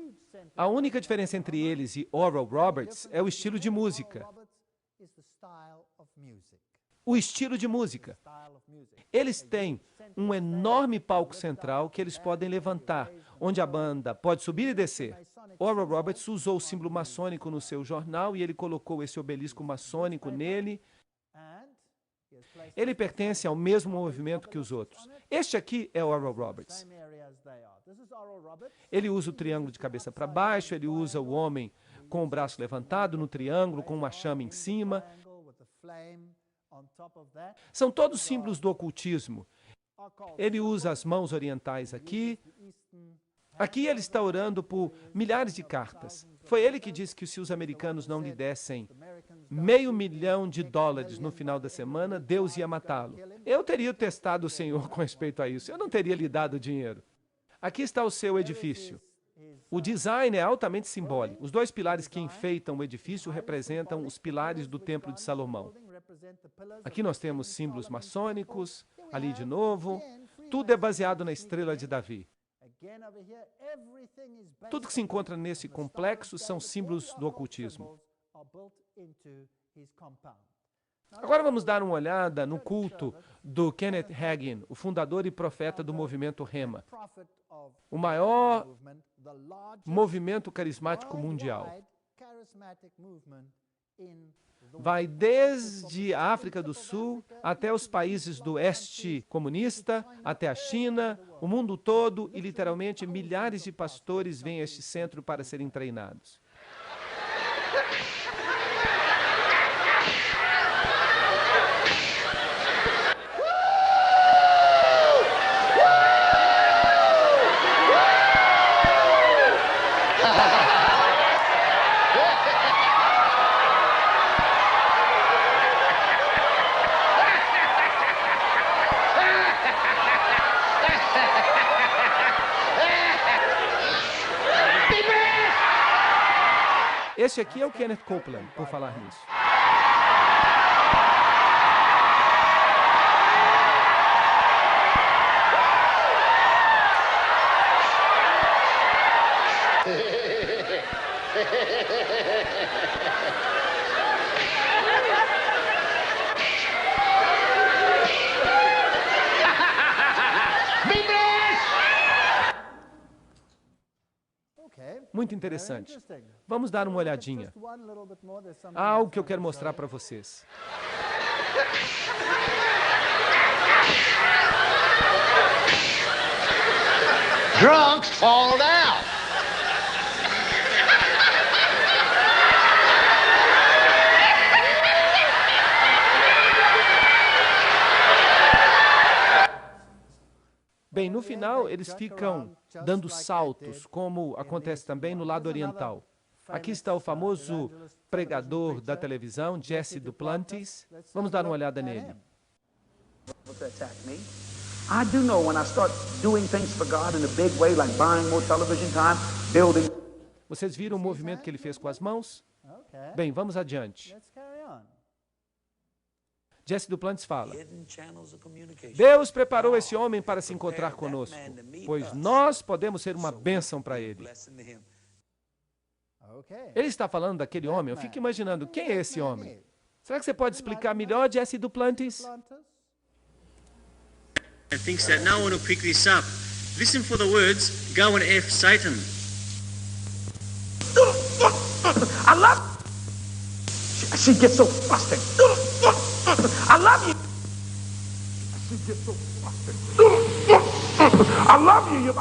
A única diferença entre eles e Oral Roberts é o estilo de música. O estilo de música. Eles têm um enorme palco central que eles podem levantar, onde a banda pode subir e descer. Oral Roberts usou o símbolo maçônico no seu jornal e ele colocou esse obelisco maçônico nele. Ele pertence ao mesmo movimento que os outros. Este aqui é Oral Roberts. Ele usa o triângulo de cabeça para baixo, ele usa o homem com o braço levantado no triângulo, com uma chama em cima. São todos símbolos do ocultismo. Ele usa as mãos orientais aqui. Aqui ele está orando por milhares de cartas. Foi ele que disse que se os americanos não lhe dessem $500 milhão no final da semana, Deus ia matá-lo. Eu teria testado o Senhor com respeito a isso. Eu não teria lhe dado dinheiro. Aqui está o seu edifício. O design é altamente simbólico. Os dois pilares que enfeitam o edifício representam os pilares do Templo de Salomão. Aqui nós temos símbolos maçônicos, ali de novo. Tudo é baseado na estrela de Davi. Tudo que se encontra nesse complexo são símbolos do ocultismo. Agora vamos dar uma olhada no culto do Kenneth Hagin, o fundador e profeta do movimento Rema, o maior movimento carismático mundial. Vai desde a África do Sul até os países do Oeste comunista, até a China, o mundo todo, e literalmente milhares de pastores vêm a este centro para serem treinados. Este aqui é o Kenneth Copeland, por falar nisso. Muito interessante. Vamos dar uma olhadinha. Há algo que eu quero mostrar para vocês. Drunks fall down. Bem, no final, eles ficam dando saltos, como acontece também no lado oriental. Aqui está o famoso pregador da televisão, Jesse Duplantis. Vamos dar uma olhada nele. I do know when I start doing things for God in a big way, like buying more television time, building. Vocês viram o movimento que ele fez com as mãos? Bem, vamos adiante. Jesse Duplantis fala: Deus preparou esse homem para se encontrar conosco, pois nós podemos ser uma bênção para ele. Ele está falando daquele homem. Eu fico imaginando, quem é esse homem? Será que você pode explicar melhor, Jesse Duplantis? And thinks that no one will pick this up. Listen for the words, go and F Satan. I love. She gets so frustrated. I love you. She gets so frustrated. I love you.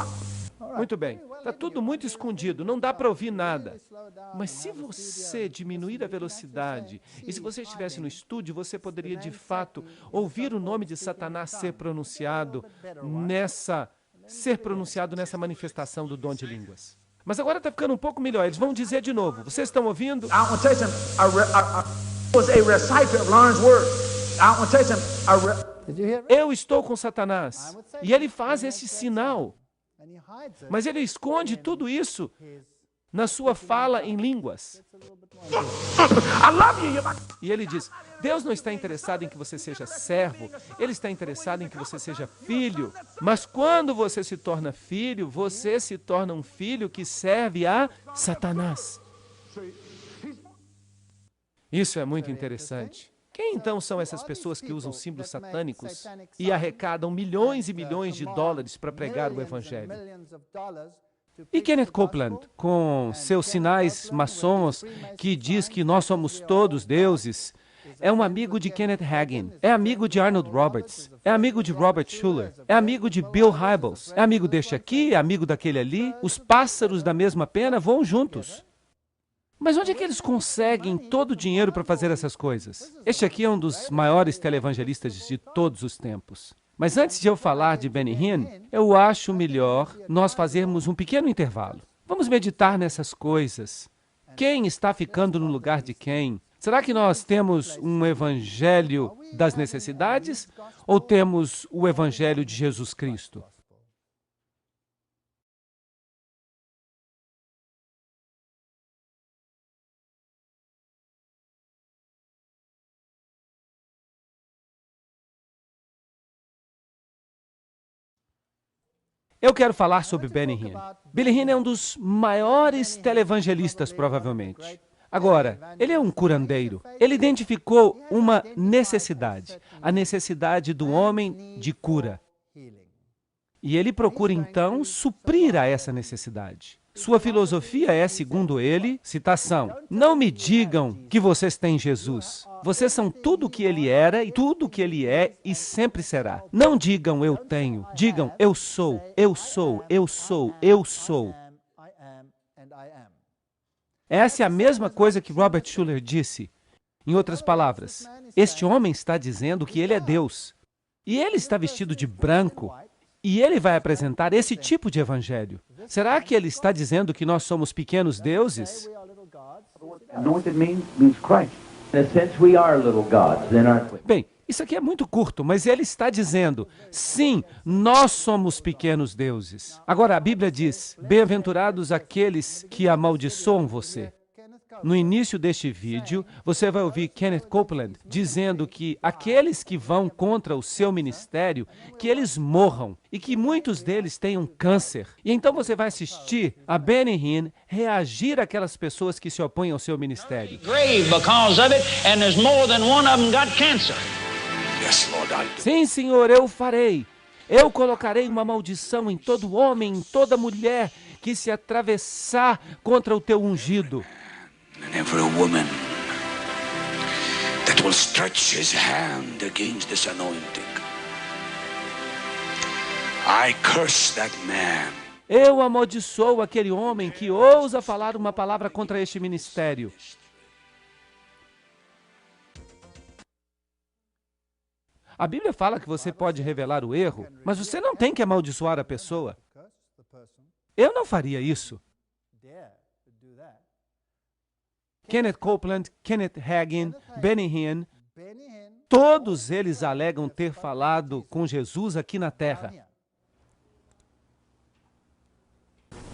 Muito bem. Está tudo muito escondido, não dá para ouvir nada. Mas se você diminuir a velocidade, e se você estivesse no estúdio, você poderia, de fato, ouvir o nome de Satanás ser pronunciado nessa manifestação do dom de línguas. Mas agora está ficando um pouco melhor. Eles vão dizer de novo. Vocês estão ouvindo? Eu estou com Satanás. E ele faz esse sinal. Mas ele esconde tudo isso na sua fala em línguas. E ele diz: Deus não está interessado em que você seja servo, Ele está interessado em que você seja filho. Mas quando você se torna filho, você se torna um filho que serve a Satanás. Isso é muito interessante. Quem então são essas pessoas que usam símbolos satânicos e arrecadam milhões e milhões de dólares para pregar o Evangelho? E Kenneth Copeland, com seus sinais maçons, que diz que nós somos todos deuses, é um amigo de Kenneth Hagin, é amigo de Arnold Roberts, é amigo de Robert Schuller, é amigo de Bill Hybels, é amigo deste aqui, é amigo daquele ali. Os pássaros da mesma pena voam juntos. Mas onde é que eles conseguem todo o dinheiro para fazer essas coisas? Este aqui é um dos maiores televangelistas de todos os tempos. Mas antes de eu falar de Benny Hinn, eu acho melhor nós fazermos um pequeno intervalo. Vamos meditar nessas coisas. Quem está ficando no lugar de quem? Será que nós temos um evangelho das necessidades ou temos o evangelho de Jesus Cristo? Eu quero falar sobre Benny Hinn. Benny Hinn é um dos maiores televangelistas, provavelmente. Agora, ele é um curandeiro. Ele identificou uma necessidade, a necessidade do homem de cura. E ele procura, então, suprir a essa necessidade. Sua filosofia é, segundo ele, citação, não me digam que vocês têm Jesus. Vocês são tudo o que ele era e tudo o que ele é e sempre será. Não digam eu tenho, digam eu sou, eu sou, eu sou, eu sou. Essa é a mesma coisa que Robert Schuller disse. Em outras palavras, este homem está dizendo que ele é Deus. E ele está vestido de branco. E ele vai apresentar esse tipo de evangelho. Será que ele está dizendo que nós somos pequenos deuses? Bem, isso aqui é muito curto, mas ele está dizendo, sim, nós somos pequenos deuses. Agora, a Bíblia diz, bem-aventurados aqueles que amaldiçoam você. No início deste vídeo, você vai ouvir Kenneth Copeland dizendo que aqueles que vão contra o seu ministério, que eles morram e que muitos deles tenham câncer. E então você vai assistir a Benny Hinn reagir àquelas pessoas que se opõem ao seu ministério. Sim, Senhor, eu farei. Eu colocarei uma maldição em todo homem, em toda mulher que se atravessar contra o teu ungido. And every woman that will stretch his hand against this anointing, I curse that man. Eu amaldiçoo aquele homem que ousa falar uma palavra contra este ministério. A Bíblia fala que você pode revelar o erro, mas você não tem que amaldiçoar a pessoa. Eu não faria isso. Kenneth Copeland, Kenneth Hagin, Benny Hinn, todos eles alegam ter falado com Jesus aqui na Terra.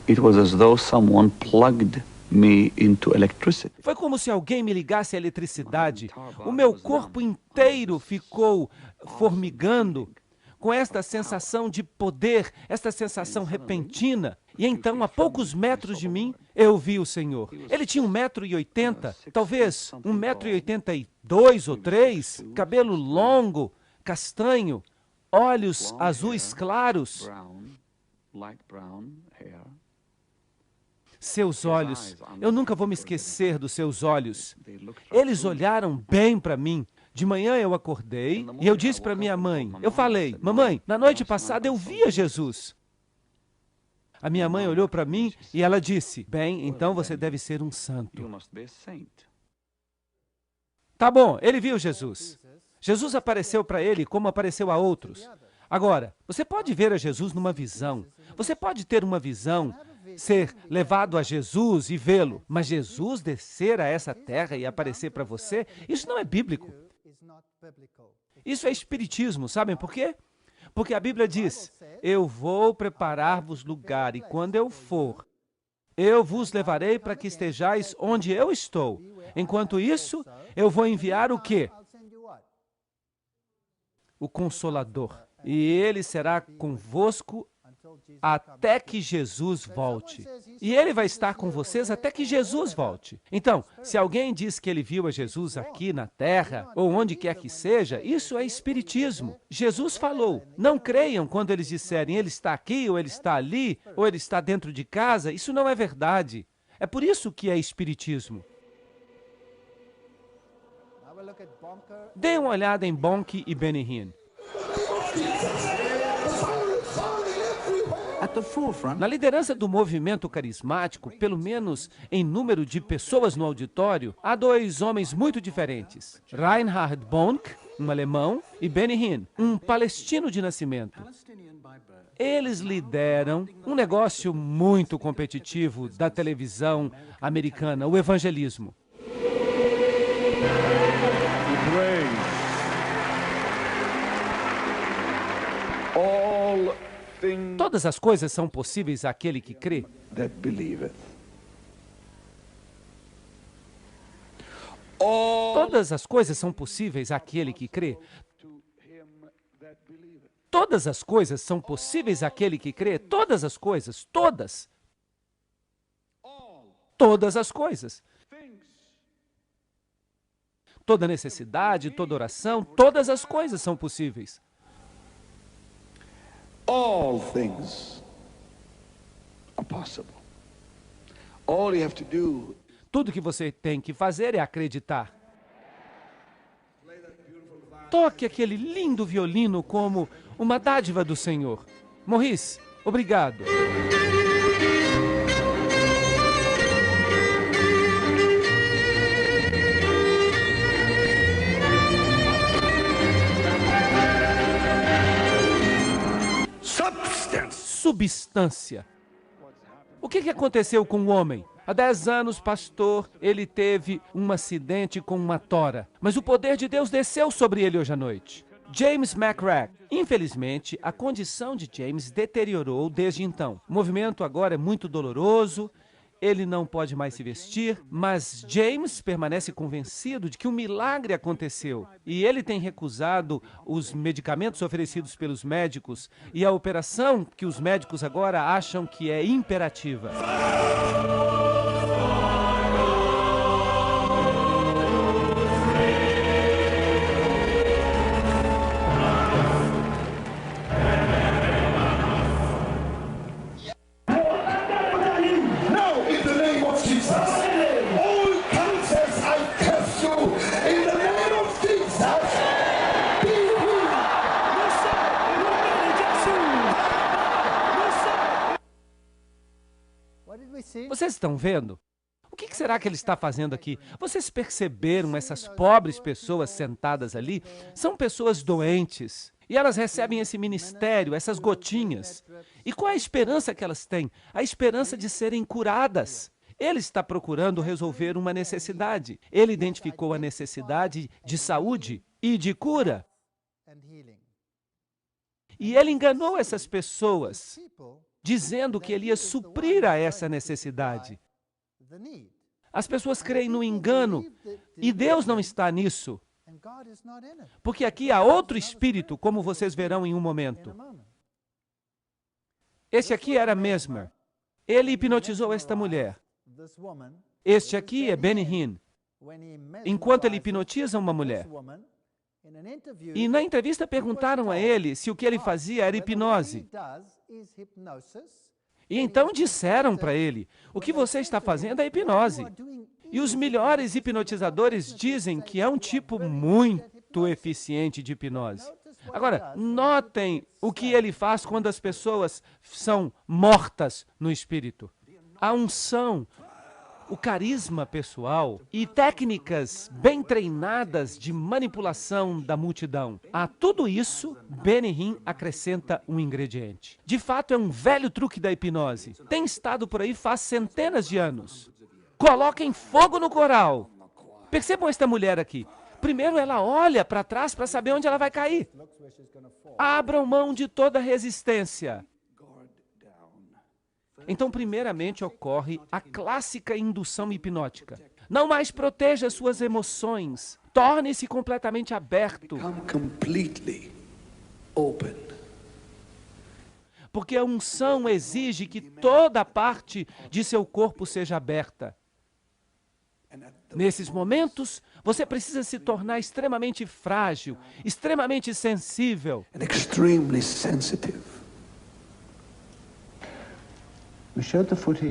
It was as though someone plugged me into electricity. Foi como se alguém me ligasse à eletricidade. O meu corpo inteiro ficou formigando com esta sensação de poder, esta sensação repentina. E então, a poucos metros de mim, eu vi o Senhor. Ele tinha 1,80 m, talvez 1,82 m ou 3 m, cabelo longo, castanho, olhos azuis claros. Seus olhos, eu nunca vou me esquecer dos seus olhos. Eles olharam bem para mim. De manhã eu acordei e eu disse para minha mãe, eu falei, mamãe, na noite passada eu via Jesus. A minha mãe olhou para mim e ela disse, bem, então você deve ser um santo. Tá bom, ele viu Jesus. Jesus apareceu para ele como apareceu a outros. Agora, você pode ver a Jesus numa visão. Você pode ter uma visão, ser levado a Jesus e vê-lo. Mas Jesus descer a essa terra e aparecer para você, isso não é bíblico. Isso é espiritismo, sabem por quê? Porque a Bíblia diz, eu vou preparar-vos lugar, e quando eu for, eu vos levarei para que estejais onde eu estou. Enquanto isso, eu vou enviar o quê? O Consolador. E ele será convosco até que Jesus volte. E ele vai estar com vocês até que Jesus volte. Então, se alguém diz que ele viu a Jesus aqui na terra, ou onde quer que seja, isso é espiritismo. Jesus falou, não creiam quando eles disserem, ele está aqui, ou ele está ali, ou ele está dentro de casa. Isso não é verdade. É por isso que é espiritismo. Dê uma olhada em Bonnke e Benny Hinn. Na liderança do movimento carismático, pelo menos em número de pessoas no auditório, há dois homens muito diferentes. Reinhard Bonnke, um alemão, e Benny Hinn, um palestino de nascimento. Eles lideram um negócio muito competitivo da televisão americana, o evangelismo. Todas as coisas são possíveis àquele que crê. Todas as coisas são possíveis àquele que crê. Todas as coisas são possíveis àquele que crê. Todas as coisas, todas. Todas as coisas. toda necessidade, toda oração, todas as coisas são possíveis. All things are possible. All you have to do. Tudo que você tem que fazer é acreditar. Toque aquele lindo violino como uma dádiva do Senhor. Maurice, obrigado. Substância. O que aconteceu com o homem? Há 10 anos, pastor, ele teve um acidente com uma tora. Mas o poder de Deus desceu sobre ele hoje à noite. James McRae. Infelizmente, a condição de James deteriorou desde então. O movimento agora é muito doloroso. Ele não pode mais se vestir, mas James permanece convencido de que um milagre aconteceu. E ele tem recusado os medicamentos oferecidos pelos médicos e a operação que os médicos agora acham que é imperativa. Vocês estão vendo? O que será que ele está fazendo aqui? Vocês perceberam essas pobres pessoas sentadas ali? São pessoas doentes. E elas recebem esse ministério, essas gotinhas. E qual é a esperança que elas têm? A esperança de serem curadas. Ele está procurando resolver uma necessidade. Ele identificou a necessidade de saúde e de cura. E ele enganou essas pessoas, dizendo que ele ia suprir a essa necessidade. As pessoas creem no engano e Deus não está nisso. Porque aqui há outro espírito, como vocês verão em um momento. Esse aqui era Mesmer. Ele hipnotizou esta mulher. Este aqui é Benny Hinn. Enquanto ele hipnotiza uma mulher. E na entrevista perguntaram a ele se o que ele fazia era hipnose. E então disseram para ele, o que você está fazendo é hipnose. E os melhores hipnotizadores dizem que é um tipo muito eficiente de hipnose. Agora, notem o que ele faz quando as pessoas são mortas no espírito. A unção, o carisma pessoal e técnicas bem treinadas de manipulação da multidão. A tudo isso, Benny Hinn acrescenta um ingrediente. De fato, é um velho truque da hipnose. Tem estado por aí faz centenas de anos. Coloquem fogo no coral. Percebam esta mulher aqui. Primeiro ela olha para trás para saber onde ela vai cair. Abram mão de toda resistência. Então, primeiramente, ocorre a clássica indução hipnótica. Não mais proteja suas emoções. Torne-se completamente aberto. Porque a unção exige que toda parte de seu corpo seja aberta. Nesses momentos, você precisa se tornar extremamente frágil, extremamente sensível.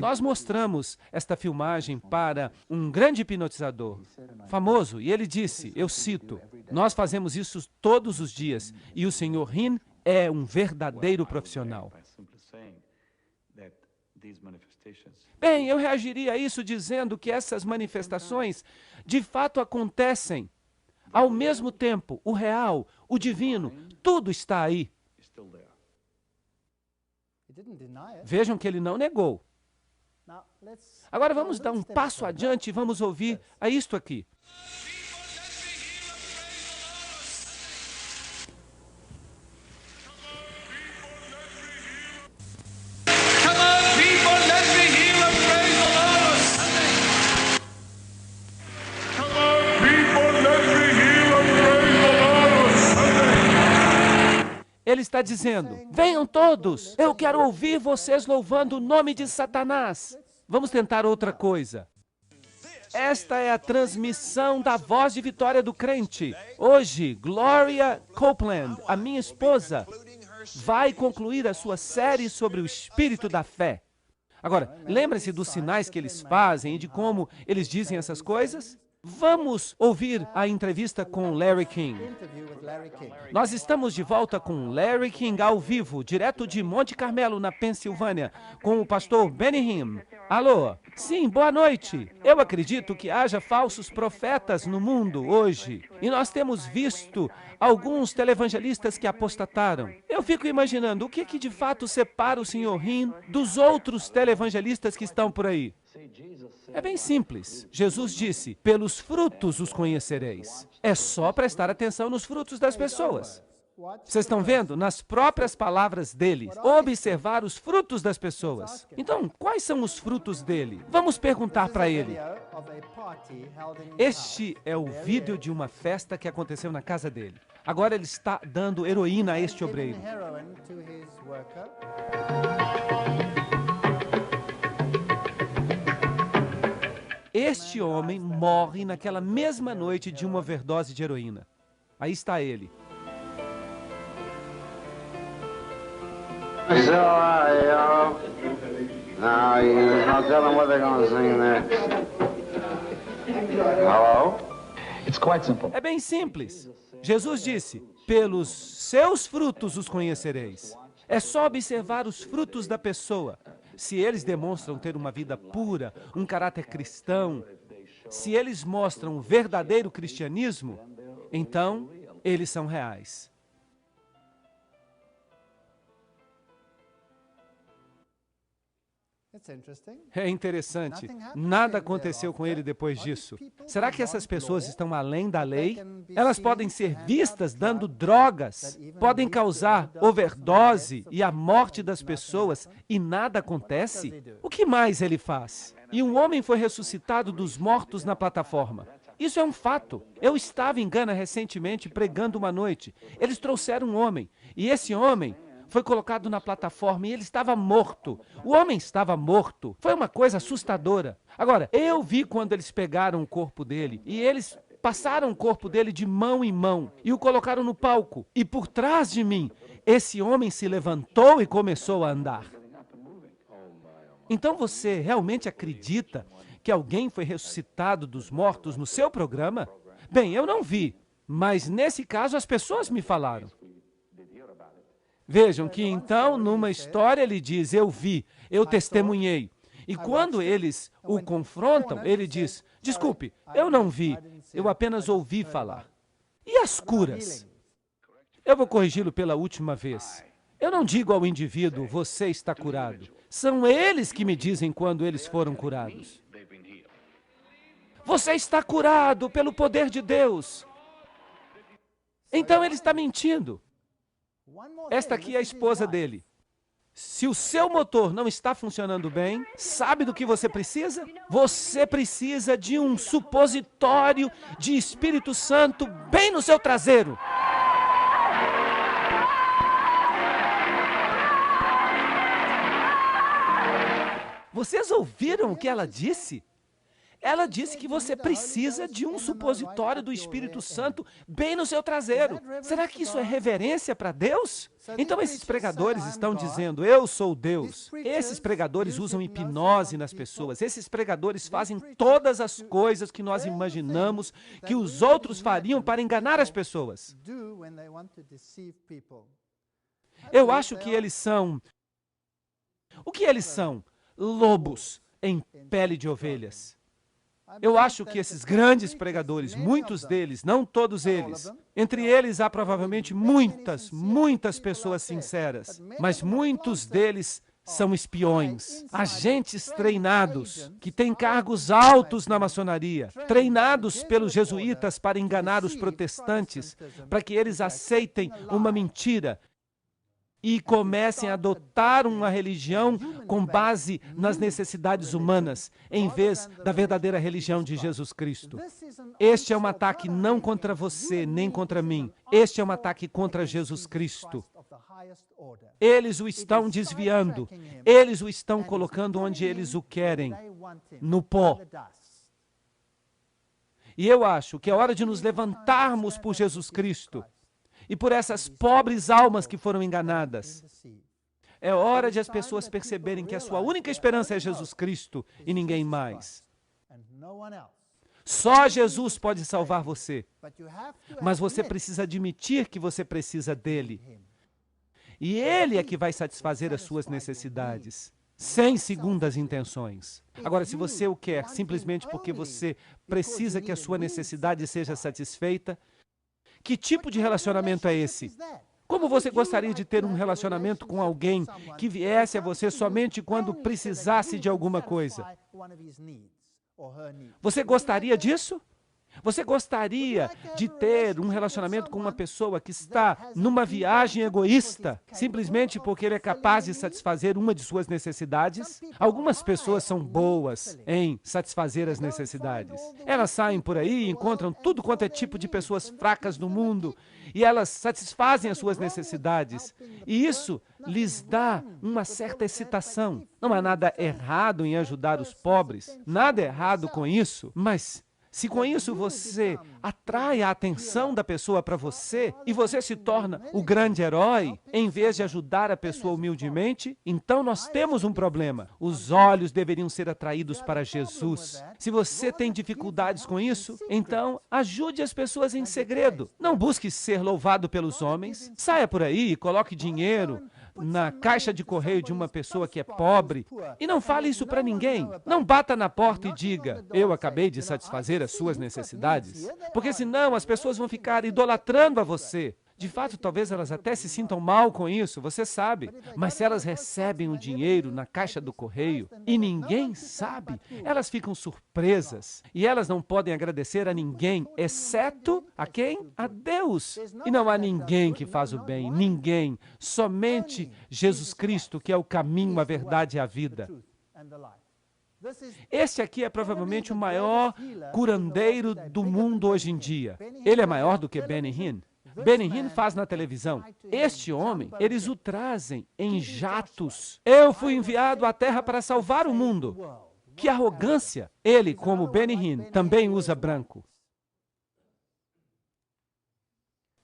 Nós mostramos esta filmagem para um grande hipnotizador famoso e ele disse, eu cito, nós fazemos isso todos os dias e o Sr. Hinn é um verdadeiro profissional. Bem, eu reagiria a isso dizendo que essas manifestações de fato acontecem. Ao mesmo tempo, o real, o divino, tudo está aí. Vejam que ele não negou. Agora vamos dar um passo adiante e vamos ouvir a isto aqui. Ele está dizendo, venham todos, eu quero ouvir vocês louvando o nome de Satanás. Vamos tentar outra coisa. Esta é a transmissão da voz de vitória do crente. Hoje, Gloria Copeland, a minha esposa, vai concluir a sua série sobre o espírito da fé. Agora, lembre-se dos sinais que eles fazem e de como eles dizem essas coisas? Vamos ouvir a entrevista com Larry King. Nós estamos de volta com Larry King ao vivo, direto de Monte Carmelo, na Pensilvânia, com o pastor Benny Hinn. Alô? Sim, boa noite. Eu acredito que haja falsos profetas no mundo hoje. E nós temos visto alguns televangelistas que apostataram. Eu fico imaginando o que de fato separa o Sr. Hinn dos outros televangelistas que estão por aí. É bem simples. Jesus disse, pelos frutos os conhecereis. É só prestar atenção nos frutos das pessoas. Vocês estão vendo? Nas próprias palavras dele. Observar os frutos das pessoas. Então, quais são os frutos dele? Vamos perguntar para ele. Este é o vídeo de uma festa que aconteceu na casa dele. Agora ele está dando heroína a este obreiro. Este homem morre naquela mesma noite de uma overdose de heroína. Aí está ele. É bem simples. Jesus disse, pelos seus frutos os conhecereis. É só observar os frutos da pessoa. Se eles demonstram ter uma vida pura, um caráter cristão, se eles mostram o verdadeiro cristianismo, então eles são reais. É interessante. Nada aconteceu com ele depois disso. Será que essas pessoas estão além da lei? Elas podem ser vistas dando drogas, podem causar overdose e a morte das pessoas e nada acontece? O que mais ele faz? E um homem foi ressuscitado dos mortos na plataforma. Isso é um fato. Eu estava em Gana recentemente pregando uma noite. Eles trouxeram um homem e esse homem foi colocado na plataforma e ele estava morto. O homem estava morto. Foi uma coisa assustadora. Agora, eu vi quando eles pegaram o corpo dele e eles passaram o corpo dele de mão em mão e o colocaram no palco. E por trás de mim, esse homem se levantou e começou a andar. Então você realmente acredita que alguém foi ressuscitado dos mortos no seu programa? Bem, eu não vi, mas nesse caso as pessoas me falaram. Vejam que então, numa história, ele diz, eu vi, eu testemunhei. E quando eles o confrontam, ele diz, desculpe, eu não vi, eu apenas ouvi falar. E as curas? Eu vou corrigi-lo pela última vez. Eu não digo ao indivíduo, você está curado. São eles que me dizem quando eles foram curados. Você está curado pelo poder de Deus. Então ele está mentindo. Esta aqui é a esposa dele. Se o seu motor não está funcionando bem, sabe do que você precisa? Você precisa de um supositório de Espírito Santo bem no seu traseiro. Vocês ouviram o que ela disse? Ela disse que você precisa de um supositório do Espírito Santo bem no seu traseiro. Será que isso é reverência para Deus? Então esses pregadores estão dizendo, eu sou Deus. Esses pregadores usam hipnose nas pessoas. Esses pregadores fazem todas as coisas que nós imaginamos que os outros fariam para enganar as pessoas. Eu acho que eles são... O que eles são? Lobos em pele de ovelhas. Eu acho que esses grandes pregadores, muitos deles, não todos eles, entre eles há provavelmente muitas pessoas sinceras, mas muitos deles são espiões, agentes treinados, que têm cargos altos na maçonaria, treinados pelos jesuítas para enganar os protestantes, para que eles aceitem uma mentira e comecem a adotar uma religião com base nas necessidades humanas, em vez da verdadeira religião de Jesus Cristo. Este é um ataque não contra você, nem contra mim. Este é um ataque contra Jesus Cristo. Eles o estão desviando. Eles o estão colocando onde eles o querem, no pó. E eu acho que é hora de nos levantarmos por Jesus Cristo e por essas pobres almas que foram enganadas. É hora de as pessoas perceberem que a sua única esperança é Jesus Cristo e ninguém mais. Só Jesus pode salvar você. Mas você precisa admitir que você precisa dele. E ele é que vai satisfazer as suas necessidades, sem segundas intenções. Agora, se você o quer simplesmente porque você precisa que a sua necessidade seja satisfeita, que tipo de relacionamento é esse? Como você gostaria de ter um relacionamento com alguém que viesse a você somente quando precisasse de alguma coisa? Você gostaria disso? Você gostaria de ter um relacionamento com uma pessoa que está numa viagem egoísta, simplesmente porque ele é capaz de satisfazer uma de suas necessidades? Algumas pessoas são boas em satisfazer as necessidades. Elas saem por aí e encontram tudo quanto é tipo de pessoas fracas no mundo, e elas satisfazem as suas necessidades. E isso lhes dá uma certa excitação. Não há nada errado em ajudar os pobres, nada errado com isso, mas se com isso você atrai a atenção da pessoa para você e você se torna o grande herói, em vez de ajudar a pessoa humildemente, então nós temos um problema. Os olhos deveriam ser atraídos para Jesus. Se você tem dificuldades com isso, então ajude as pessoas em segredo. Não busque ser louvado pelos homens. Saia por aí e coloque dinheiro na caixa de correio de uma pessoa que é pobre e não fale isso para ninguém. Não bata na porta e diga, eu acabei de satisfazer as suas necessidades, porque senão as pessoas vão ficar idolatrando a você. De fato, talvez elas até se sintam mal com isso, você sabe. Mas se elas recebem o dinheiro na caixa do correio e ninguém sabe, elas ficam surpresas. E elas não podem agradecer a ninguém, exceto a quem? A Deus. E não há ninguém que faz o bem, ninguém. Somente Jesus Cristo, que é o caminho, a verdade e a vida. Este aqui é provavelmente o maior curandeiro do mundo hoje em dia. Ele é maior do que Benny Hinn. Benny Hinn faz na televisão. Este homem, eles o trazem em jatos. Eu fui enviado à Terra para salvar o mundo. Que arrogância! Ele, como Benny Hinn, também usa branco.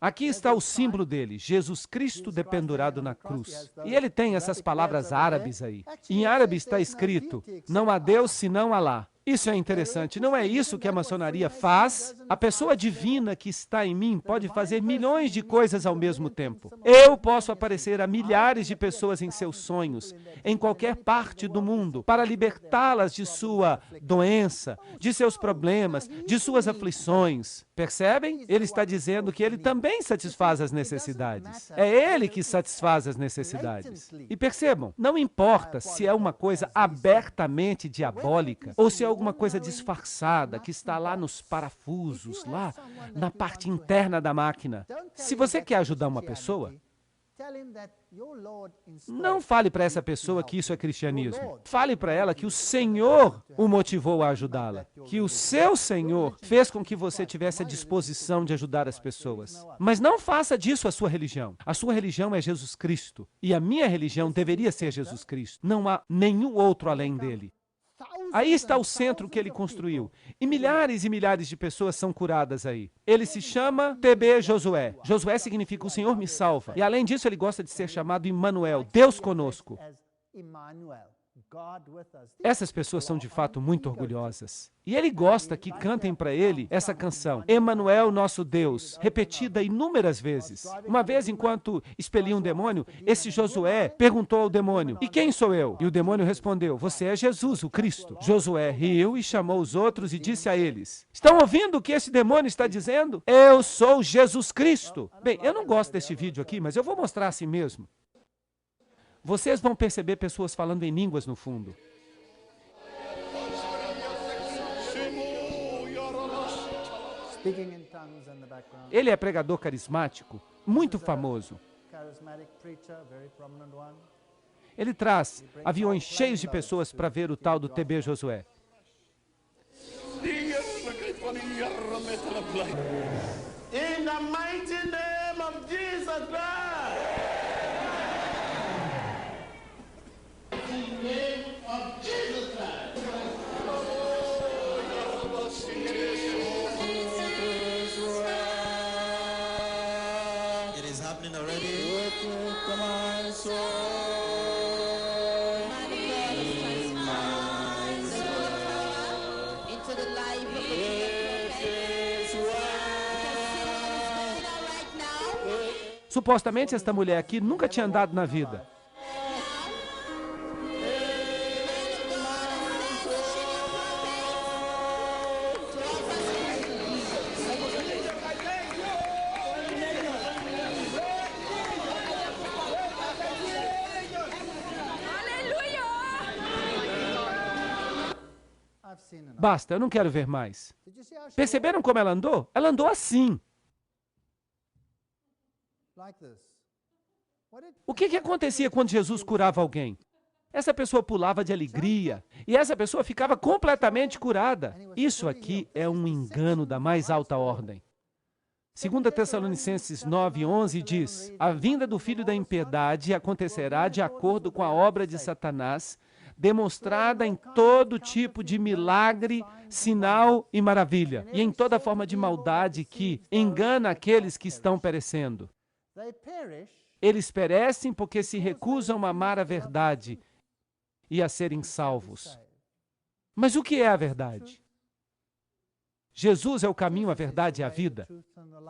Aqui está o símbolo dele, Jesus Cristo dependurado na cruz. E ele tem essas palavras árabes aí. Em árabe está escrito, não há Deus senão Alá. Isso é interessante, não é isso que a maçonaria faz? A pessoa divina que está em mim pode fazer milhões de coisas ao mesmo tempo. Eu posso aparecer a milhares de pessoas em seus sonhos, em qualquer parte do mundo, para libertá-las de sua doença, de seus problemas, de suas aflições. Percebem? Ele está dizendo que ele também satisfaz as necessidades. É ele que satisfaz as necessidades. E percebam, não importa se é uma coisa abertamente diabólica ou se é alguma coisa disfarçada que está lá nos parafusos, lá na parte interna da máquina. Se você quer ajudar uma pessoa, não fale para essa pessoa que isso é cristianismo. Fale para ela que o Senhor o motivou a ajudá-la. Que o seu Senhor fez com que você tivesse a disposição de ajudar as pessoas. Mas não faça disso a sua religião. A sua religião é Jesus Cristo. E a minha religião deveria ser Jesus Cristo. Não há nenhum outro além dele. Aí está o centro que ele construiu. E milhares de pessoas são curadas aí. Ele se chama TB Josué. Josué significa o Senhor me salva. E além disso, ele gosta de ser chamado Emmanuel, Deus conosco. Essas pessoas são de fato muito orgulhosas. E ele gosta que cantem para ele essa canção, Emmanuel, nosso Deus, repetida inúmeras vezes. Uma vez, enquanto expelia um demônio, esse Josué perguntou ao demônio, e quem sou eu? E o demônio respondeu, você é Jesus, o Cristo. Josué riu e chamou os outros e disse a eles, estão ouvindo o que esse demônio está dizendo? Eu sou Jesus Cristo. Bem, eu não gosto deste vídeo aqui, mas eu vou mostrar assim mesmo. Vocês vão perceber pessoas falando em línguas no fundo. Ele é pregador carismático, muito famoso. Ele traz aviões cheios de pessoas para ver o tal do TB Josué. In the mighty name of Jesus Christ. happening already. Come on, soul. Into the life of Supostamente esta mulher aqui nunca tinha andado na vida. Basta, eu não quero ver mais. Perceberam como ela andou? Ela andou assim. O que acontecia quando Jesus curava alguém? Essa pessoa pulava de alegria e essa pessoa ficava completamente curada. Isso aqui é um engano da mais alta ordem. 2 Tessalonicenses 9:11 diz: a vinda do filho da impiedade acontecerá de acordo com a obra de Satanás, demonstrada em todo tipo de milagre, sinal e maravilha, e em toda forma de maldade que engana aqueles que estão perecendo. Eles perecem porque se recusam a amar a verdade e a serem salvos. Mas o que é a verdade? Jesus é o caminho, a verdade e a vida.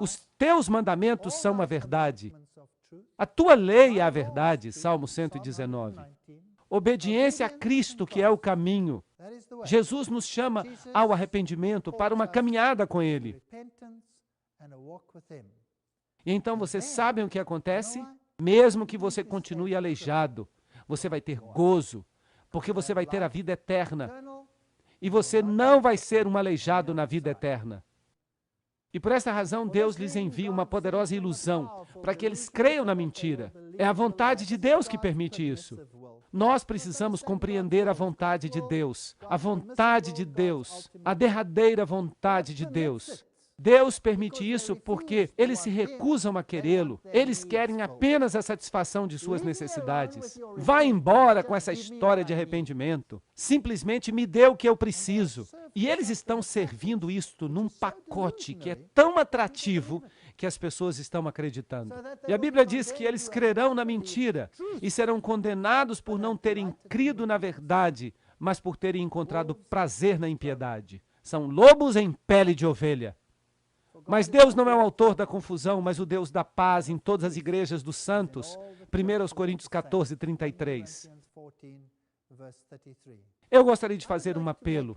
Os teus mandamentos são a verdade. A tua lei é a verdade, Salmo 119. Obediência a Cristo, que é o caminho. Jesus nos chama ao arrependimento para uma caminhada com Ele. E então vocês sabem o que acontece? Mesmo que você continue aleijado, você vai ter gozo, porque você vai ter a vida eterna. E você não vai ser um aleijado na vida eterna. E por essa razão, Deus lhes envia uma poderosa ilusão, para que eles creiam na mentira. É a vontade de Deus que permite isso. Nós precisamos compreender a vontade de Deus, a derradeira vontade de Deus. Deus permite isso porque eles se recusam a querê-lo. Eles querem apenas a satisfação de suas necessidades. Vá embora com essa história de arrependimento. Simplesmente me dê o que eu preciso. E eles estão servindo isto num pacote que é tão atrativo que as pessoas estão acreditando. E a Bíblia diz que eles crerão na mentira e serão condenados por não terem crido na verdade, mas por terem encontrado prazer na impiedade. São lobos em pele de ovelha. Mas Deus não é o autor da confusão, mas o Deus da paz em todas as igrejas dos santos. 1 Coríntios 14:33. Eu gostaria de fazer um apelo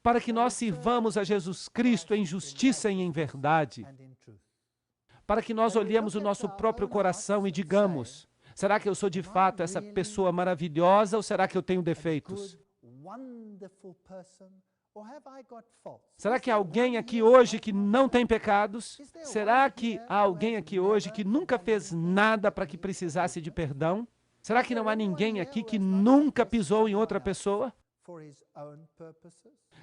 para que nós sirvamos a Jesus Cristo em justiça e em verdade. Para que nós olhemos o nosso próprio coração e digamos: será que eu sou de fato essa pessoa maravilhosa ou será que eu tenho defeitos? Será que há alguém aqui hoje que não tem pecados? Será que há alguém aqui hoje que nunca fez nada para que precisasse de perdão? Será que não há ninguém aqui que nunca pisou em outra pessoa?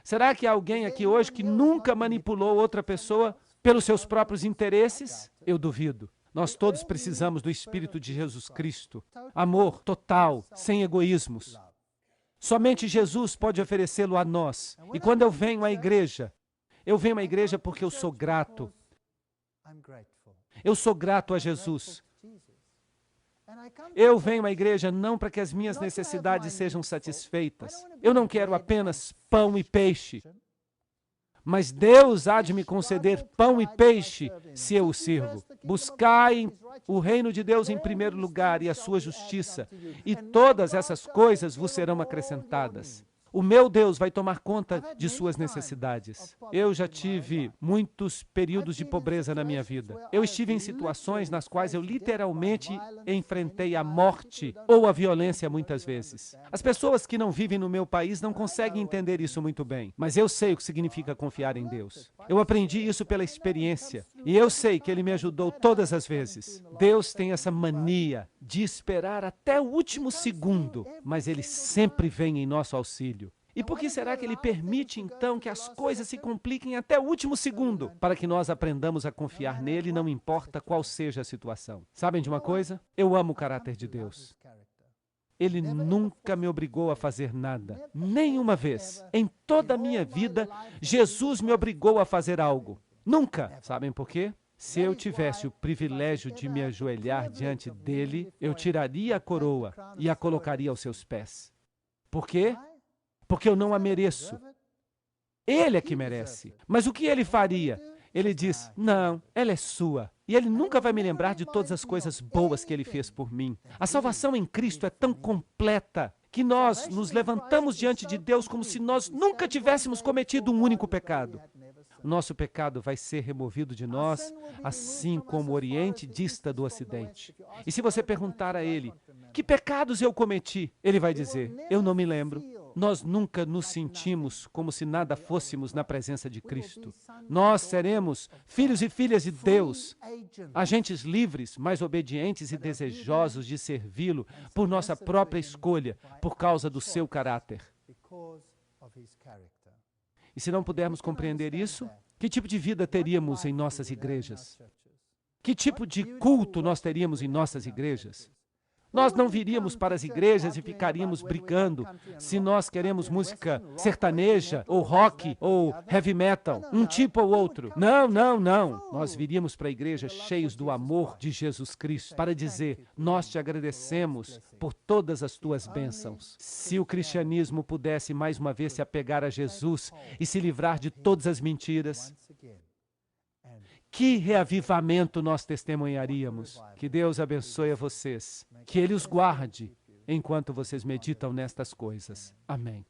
Será que há alguém aqui hoje que nunca manipulou outra pessoa pelos seus próprios interesses? Eu duvido. Nós todos precisamos do Espírito de Jesus Cristo. Amor total, sem egoísmos. Somente Jesus pode oferecê-lo a nós. E quando eu venho à igreja porque eu sou grato. Eu sou grato a Jesus. Eu venho à igreja não para que as minhas necessidades sejam satisfeitas. Eu não quero apenas pão e peixe. Mas Deus há de me conceder pão e peixe se eu o sirvo. Buscai o reino de Deus em primeiro lugar e a sua justiça, e todas essas coisas vos serão acrescentadas. O meu Deus vai tomar conta de suas necessidades. Eu já tive muitos períodos de pobreza na minha vida. Eu estive em situações nas quais eu literalmente enfrentei a morte ou a violência muitas vezes. As pessoas que não vivem no meu país não conseguem entender isso muito bem, mas eu sei o que significa confiar em Deus. Eu aprendi isso pela experiência e eu sei que Ele me ajudou todas as vezes. Deus tem essa mania de esperar até o último segundo, mas Ele sempre vem em nosso auxílio. E por que será que Ele permite, então, que as coisas se compliquem até o último segundo? Para que nós aprendamos a confiar nele, não importa qual seja a situação. Sabem de uma coisa? Eu amo o caráter de Deus. Ele nunca me obrigou a fazer nada. Nenhuma vez. Em toda a minha vida, Jesus me obrigou a fazer algo. Nunca. Sabem por quê? Se eu tivesse o privilégio de me ajoelhar diante dele, eu tiraria a coroa e a colocaria aos seus pés. Por quê? Porque eu não a mereço. Ele é que merece. Mas o que ele faria? Ele diz, não, ela é sua. E ele nunca vai me lembrar de todas as coisas boas que ele fez por mim. A salvação em Cristo é tão completa que nós nos levantamos diante de Deus como se nós nunca tivéssemos cometido um único pecado. O nosso pecado vai ser removido de nós, assim como o Oriente dista do Ocidente. E se você perguntar a ele, que pecados eu cometi? Ele vai dizer, eu não me lembro. Nós nunca nos sentimos como se nada fôssemos na presença de Cristo. Nós seremos filhos e filhas de Deus, agentes livres, mas obedientes e desejosos de servi-lo por nossa própria escolha, por causa do seu caráter. E se não pudermos compreender isso, que tipo de vida teríamos em nossas igrejas? Que tipo de culto nós teríamos em nossas igrejas? Nós não viríamos para as igrejas e ficaríamos brigando se nós queremos música sertaneja, ou rock, ou heavy metal, um tipo ou outro. Não, não, não. Nós viríamos para a igreja cheios do amor de Jesus Cristo para dizer, nós te agradecemos por todas as tuas bênçãos. Se o cristianismo pudesse mais uma vez se apegar a Jesus e se livrar de todas as mentiras, que reavivamento nós testemunharíamos. Que Deus abençoe a vocês. Que Ele os guarde enquanto vocês meditam nestas coisas. Amém.